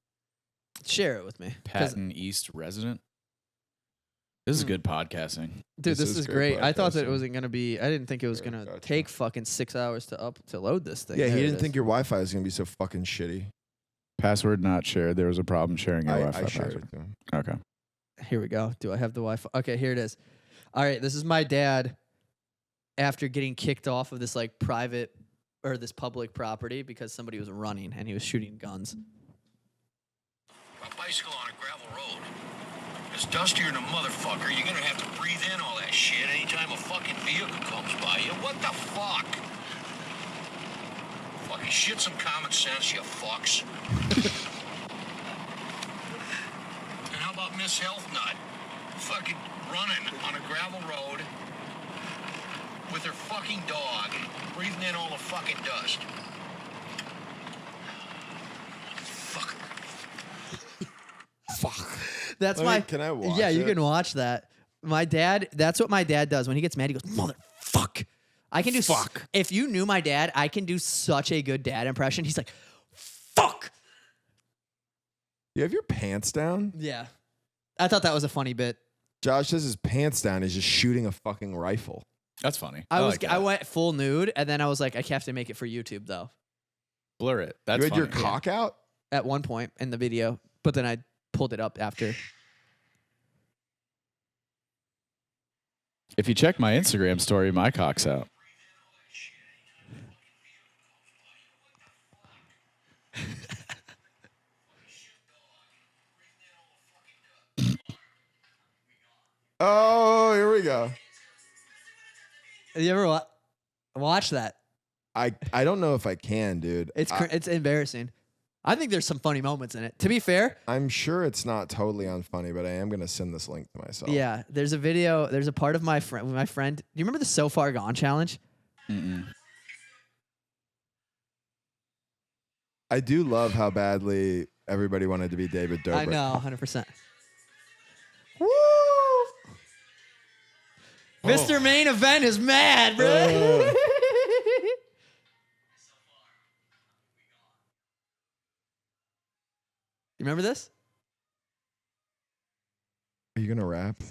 Share it with me, Patton East resident. This is good podcasting. Dude. This is great. I thought that it podcasting. wasn't gonna be. I didn't think it was gonna Gotcha. take fucking 6 hours to load this thing. Yeah, There he it didn't is. think your Wi-Fi was gonna be so fucking shitty. Password not shared. There was a problem sharing your I Wi-Fi shared password. it to him. Okay. Here we go. Do I have the Wi-Fi? Okay, here it is. All right, this is my dad after getting kicked off of this like private or this public property because somebody was running and he was shooting guns. A bicycle on a gravel road. It's dustier than a motherfucker. You're gonna have to breathe in all that shit anytime a fucking vehicle comes by you. What the fuck? Fucking shit some common sense, you fucks. And how about Miss Health Nut? Fucking running on a gravel road with her fucking dog, breathing in all the fucking dust. Fuck. That's Can I watch Yeah, you it? can watch that. My dad, that's what my dad does when he gets mad. He goes, "Motherfuck." I can do Fuck. If you knew my dad, I can do such a good dad impression. He's like, "Fuck." You have your pants down? Yeah. I thought that was a funny bit. Josh has his pants down. He's just shooting a fucking rifle. That's funny. I went full nude and then I was like, I have to make it for YouTube though. Blur it. That's You had your funny. cock out? At one point in the video, but then I pulled it up after. If you check my Instagram story, my cock's out. Oh, here we go. Have you ever watch that? I don't know if I can, dude. It's embarrassing. I think there's some funny moments in it. To be fair, I'm sure it's not totally unfunny, but I am gonna send this link to myself. yeah, there's a video. There's a part of my friend. Do you remember the So Far Gone challenge? Mm-mm. I do love how badly everybody wanted to be David Dobrik. I know, 100%. Mr. Main Event is mad, bro. You remember this? Are you gonna rap?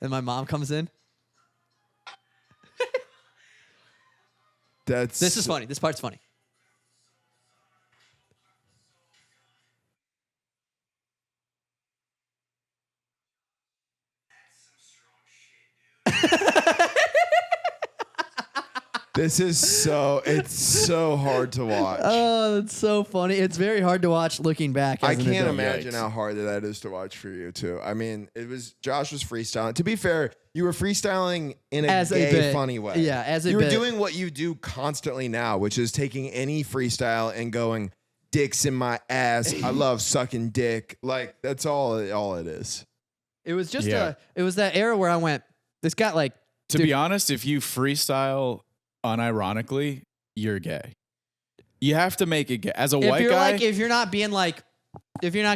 And my mom comes in. This is funny. This part's funny. This is it's so hard to watch. Oh, that's so funny. It's very hard to watch looking back. I as an can't adult. imagine how hard that is to watch for you too. I mean, Josh was freestyling. To be fair, you were freestyling in a gay, funny way. Yeah, as a you bit. were doing what you do constantly now, which is taking any freestyle and going, "Dicks in my ass. I love sucking dick." Like that's all it is. It was just it was that era where I went, this got like. To be honest, if you freestyle unironically, you're gay. You have to make it gay. As a white guy, if you're not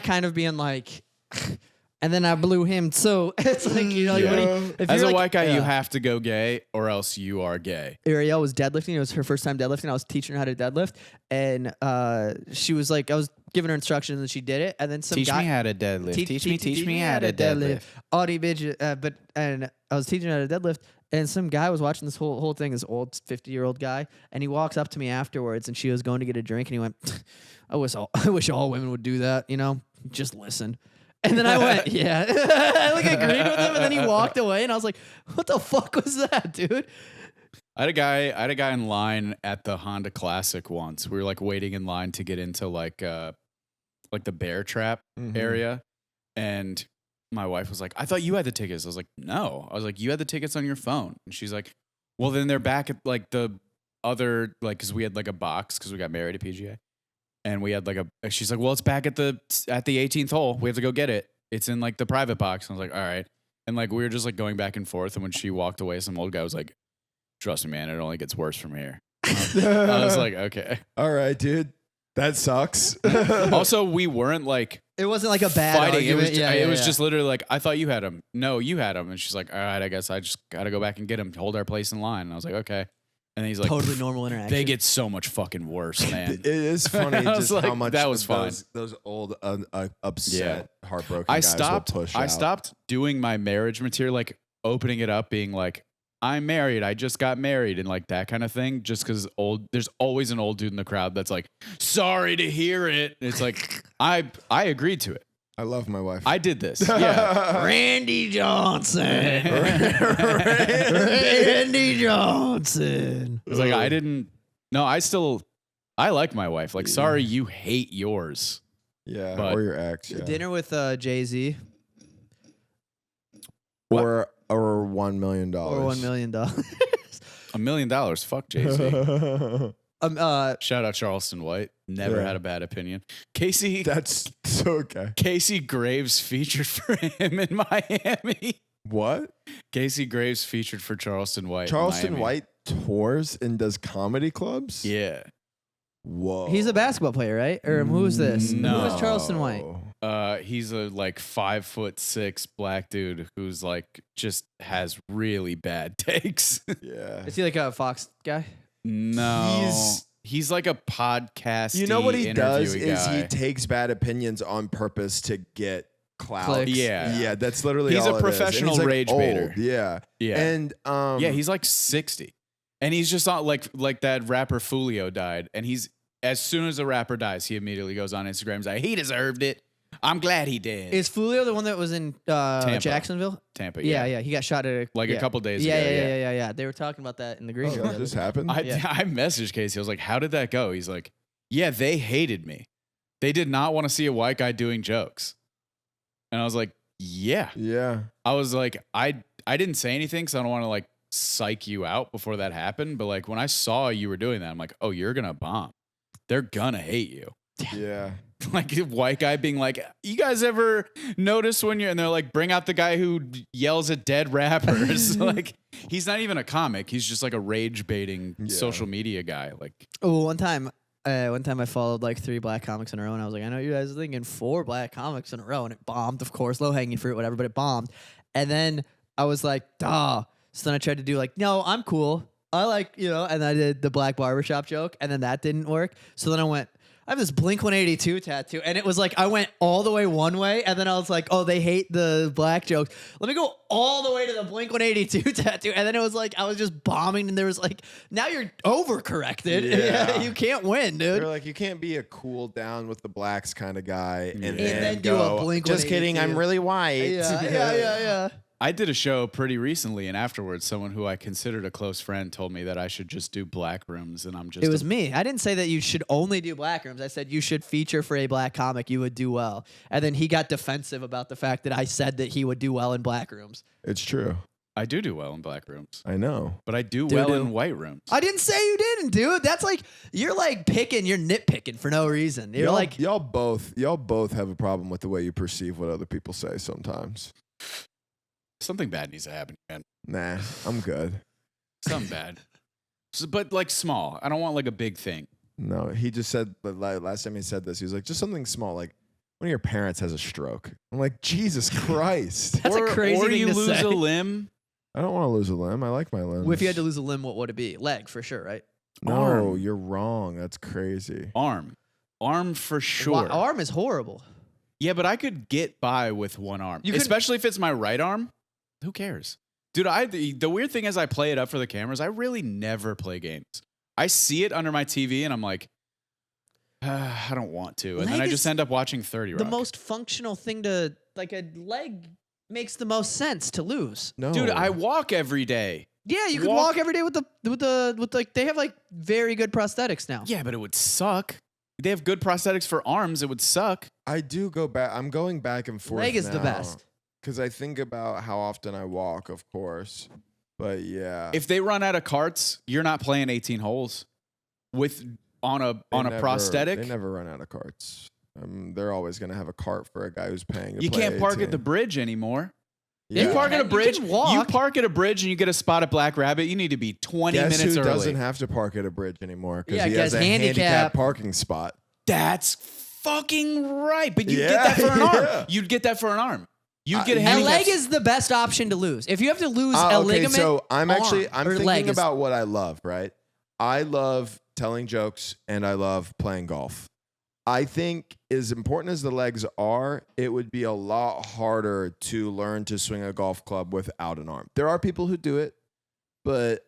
kind of being like, and then I blew him. So it's like, as a white guy, you have to go gay or else you are gay. Ariel was deadlifting. It was her first time deadlifting. I was teaching her how to deadlift. And she was like, I was giving her instructions and she did it. And then some Teach guy. me how to deadlift. Teach me how to deadlift. Audie bitch. And I was teaching her how to deadlift. And some guy was watching this whole thing, this old 50-year-old guy. And he walks up to me afterwards and she was going to get a drink. And he went, I wish all women would do that, just listen. And then I went, yeah. I agreed with him, and then he walked away, and I was like, "What the fuck was that, dude?" I had a guy in line at the Honda Classic once. We were like waiting in line to get into like the bear trap area, and my wife was like, "I thought you had the tickets." I was like, "No." I was like, "You had the tickets on your phone," and she's like, "Well, then they're back at like the other because we had like a box because we got married at PGA." And we had she's like, well, it's back at the 18th hole. We have to go get it. It's in like the private box. And I was like, all right. And like, we were just like going back and forth. And when she walked away, some old guy was like, trust me, man, it only gets worse from here. I was like, okay. All right, dude. That sucks. Also, we weren't like, it wasn't like a bad fighting. argument. It was just literally like, I thought you had him. No, you had him. And she's like, all right, I guess I just got to go back and get him, hold our place in line. And I was like, okay. And he's like, totally normal interaction. They get so much fucking worse, man. It is funny just like, how much that was fine. Those old upset, heartbroken I guys stopped. will push I out. stopped doing my marriage material, like opening it up, being like, "I'm married. I just got married," and like that kind of thing. Just because there's always an old dude in the crowd that's like, "Sorry to hear it." And it's like I agreed to it. I love my wife. I did this. Yeah. Randy Johnson. Randy Johnson. It's like I didn't. No, I like my wife. Like, sorry, you hate yours. Yeah, But- or your ex. Yeah. Dinner with Jay-Z Or $1 million. or $1 million. $1 million. Fuck Jay-Z. Shout out Charleston White. Never had a bad opinion. Casey. That's so okay. Casey Graves featured for him in Miami. What? Casey Graves featured for Charleston White. in Charleston Miami. White tours and does comedy clubs? Yeah. Whoa. He's a basketball player, right? Or who is this? No. Who is Charleston White? He's a like 5'6" black dude who's like just has really bad takes. Yeah. Is he like a Fox guy? No. He's like a podcast. You know what he does is guy. he takes bad opinions on purpose to get clout. Clicks. Yeah. Yeah, that's literally He's all a it is. And professional he's, like, rage old. baiter. Yeah. Yeah. And yeah, he's like 60. And he's just not like that rapper Fulio died. And he's as soon as a rapper dies, he immediately goes on Instagram and is like, he deserved it. I'm glad he did. Is Fulio the one that was in Jacksonville? Tampa, Yeah. He got shot at a couple days yeah, ago. Yeah. They were talking about that in the green room. Oh, this happened? I messaged Casey. I was like, how did that go? He's like, yeah, they hated me. They did not want to see a white guy doing jokes. And I was like, yeah. Yeah. I was like, I didn't say anything because I don't want to like psych you out before that happened. But like when I saw you were doing that, I'm like, oh, you're going to bomb. They're going to hate you. Yeah. Like a white guy being like, you guys ever notice when you're, and they're like, bring out the guy who yells at dead rappers. Like, he's not even a comic. He's just like a rage baiting social media guy. Like, Oh, one time One time I followed like 3 black comics in a row, and I was like, I know you guys are thinking 4 black comics in a row, and it bombed, of course, low hanging fruit, whatever, but it bombed. And then I was like, duh. So then I tried to do like, no, I'm cool. I like, and I did the black barbershop joke, and then that didn't work. So then I went, I have this Blink 182 tattoo, and it was like I went all the way one way, and then I was like, oh, they hate the black jokes. Let me go all the way to the Blink 182 tattoo, and then it was like I was just bombing, and there was like, now you're overcorrected. Yeah. You can't win, dude. You're like, you can't be a cool down with the blacks kind of guy and then do go, a Blink just kidding, 182. I'm really white. Yeah. I did a show pretty recently, and afterwards, someone who I considered a close friend told me that I should just do black rooms, and I'm just. It was me. I didn't say that you should only do black rooms. I said you should feature for a black comic. You would do well. And then he got defensive about the fact that I said that he would do well in black rooms. It's true. I do well in black rooms, I know. but I do well in white rooms. I didn't say you didn't, dude. That's like you're like you're nitpicking for no reason. You're like y'all both have a problem with the way you perceive what other people say sometimes. Something bad needs to happen, man. Nah, I'm good. Something bad. But like small. I don't want like a big thing. No, he just said, last time he said this, he was like, just something small, like one of your parents has a stroke. I'm like, Jesus Christ. That's a crazy or thing you to lose say. a limb. I don't want to lose a limb. I like my limbs. if you had to lose a limb, what would it be? Leg for sure, right? No, Arm. you're wrong. That's crazy. Arm for sure. Arm is horrible. Yeah, but I could get by with one arm, You could- especially if it's my right arm. Who cares? Dude, the weird thing is I play it up for the cameras. I really never play games. I see it under my TV and I'm like, I don't want to. And then I just end up watching 30 Rock. The most functional thing to like a leg makes the most sense to lose. No. Dude, I walk every day. Yeah, you could walk every day with like they have like very good prosthetics now. Yeah, but it would suck. They have good prosthetics for arms. It would suck. I do go back. I'm going back and forth. Leg is the best. Because I think about how often I walk, of course. But yeah. If they run out of carts, you're not playing 18 holes on a prosthetic. They never run out of carts. They're always going to have a cart for a guy who's paying to You play can't park 18. at the bridge anymore. Yeah. You park at a You bridge. can walk. You park at a bridge and you get a spot at Black Rabbit. You need to be 20 Guess minutes who early. doesn't have to park at a bridge anymore? Because Yeah, he has guess a handicap. handicap parking spot. That's fucking right. But you'd Yeah, get that for an arm. yeah. You'd get that for an arm. You'd get a A handicap. leg is the best option to lose. If you have to lose a Okay, ligament, so I'm arm or leg thinking is- about what I love, right? I love telling jokes and I love playing golf. I think as important as the legs are, it would be a lot harder to learn to swing a golf club without an arm. There are people who do it, but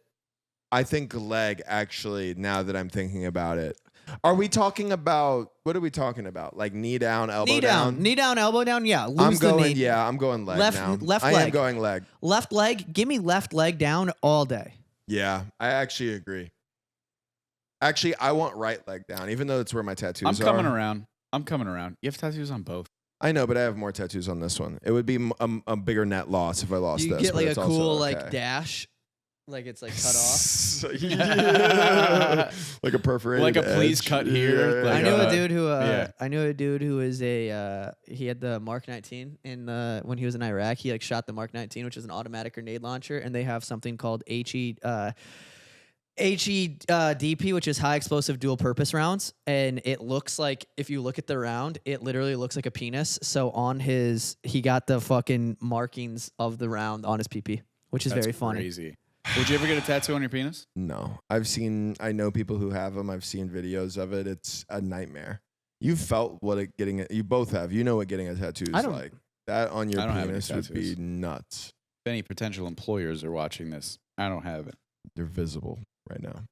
I think leg actually, now that I'm thinking about it. Are we talking about, what are we talking about? Like knee down, elbow down? knee down, elbow down. Yeah, lose I'm the going, knee. yeah, I'm going leg Left- now. left I am leg. going leg. Left leg. Give me left leg down all day. Yeah, I actually agree. Actually, I want right leg down, even though it's where my tattoos I'm coming are. around. I'm coming around. You have tattoos on both. I know, but I have more tattoos on this one. It would be a bigger net loss if I lost You this. get but like a it's also cool okay. like dash, like it's like cut off. Yeah. Like a perforated Like a please edge. cut here, Yeah. like I knew a- a dude who yeah. I knew a dude who is a he had the Mark 19 in when he was in Iraq. He like shot the Mark 19, which is an automatic grenade launcher, and they have something called HEDP, which is high explosive dual purpose rounds, and it looks like, if you look at the round, it literally looks like a penis. So on his, he got the fucking markings of the round on his PP, which is That's very funny. crazy. Would you ever get a tattoo on your penis? No, I know people who have them. I've seen videos of it. It's a nightmare. You felt what getting it. You both have. You know what getting a tattoo is I don't- like. That on your I don't have any penis would be tattoos. nuts. If any potential employers are watching this, I don't have it. They're visible right now.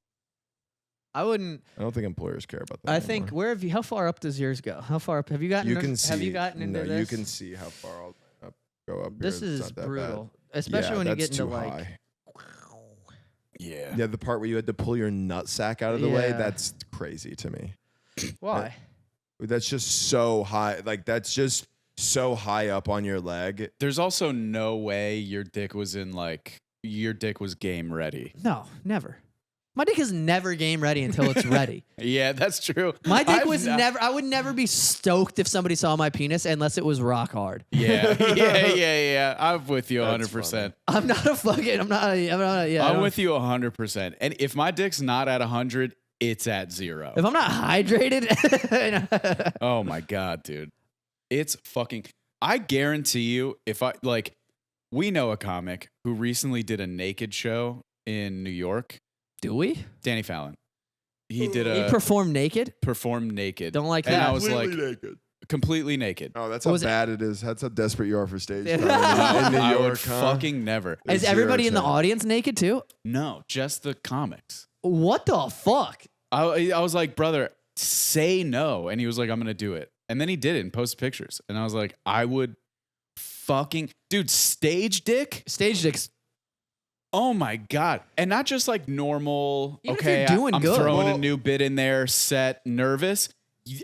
I wouldn't. I don't think employers care about that. I think anymore. how far up does yours go? How far up have you gotten? You can see. Have you gotten into no, this? you can see how far I'll go up. This here. It's is not that brutal, bad. especially Yeah, when you that's get into too like. high. Yeah. Yeah, the part where you had to pull your nut sack out of the way, Yeah. that's crazy to me. Why? That's just so high. Like, that's just so high up on your leg. There's also no way your dick was game ready. No, never. My dick is never game ready until it's ready. Yeah, that's true. My dick I've was not- never. I would never be stoked if somebody saw my penis unless it was rock hard. Yeah. I'm with you That's 100%. I'm not a fucking. I'm not. Yeah. I'm with you 100%. And if my dick's not at 100, it's at 0. If I'm not hydrated, Oh my God, dude. It's fucking, I guarantee you, if I, like, we know a comic who recently did a naked show in New York. do we? Danny Fallon. He did He a performed naked. perform naked. Don't like And that. I was like, naked. completely naked. Oh, that's What how was it? bad it is. That's how desperate you are for stage Yeah. time in New I would York, huh? fucking never. Is Zero everybody in the chance. audience naked too? No, just the comics. What the fuck? I was like, brother, say no. And he was like, I'm going to do it. And then he did it and posted pictures. And I was like, I would fucking, dude, stage dick? Stage dicks. Oh my God. And not just like normal, Even if okay, you're doing I'm good. throwing a Well- new bit in there, set, nervous.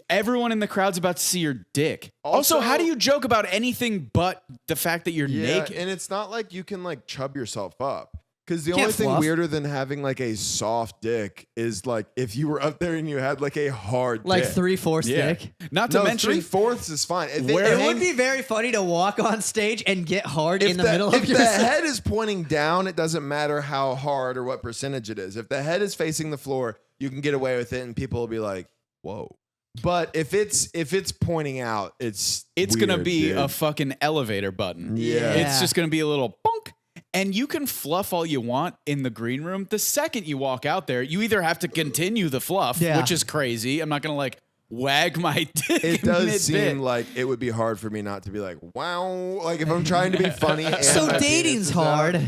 Everyone in the crowd's about to see your dick. Also, how do you joke about anything but the fact that you're Yeah, naked? and it's not like you can like chub yourself up. Because the Can't only thing fluff. weirder than having like a soft dick is like if you were up there and you had like a hard Like dick. 3/4 Yeah. dick. Not to No, mention, 3/4 is fine. If Where- It hangs- would be very funny to walk on stage and get hard if in the middle of if your the set. head is pointing down, it doesn't matter how hard or what percentage it is. If the head is facing the floor, you can get away with it, and people will be like, "Whoa." But if it's pointing out, it's gonna weird, be dude. a fucking elevator button. Yeah. It's just gonna be a little bonk. And you can fluff all you want in the green room. The second you walk out there, you either have to continue the fluff, Yeah. which is crazy. I'm not gonna like wag my dick. It does mid-bit. seem like it would be hard for me not to be like, wow. Like if I'm trying to be funny. And So my penis dating's is out. hard.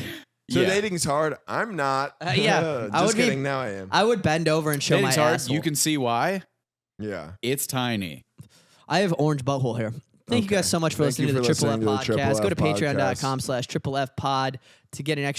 So Yeah. dating's hard. I'm not. Yeah, I Just would be- kidding. Now I am. I would bend over and show Dating's my hard. asshole. You can see why. Yeah. It's tiny. I have orange butthole hair. Thank you Okay. guys so much for Thank listening you to the for Triple F listening to the Triple podcast. Go to F podcast. patreon.com/triplefpod to get an extra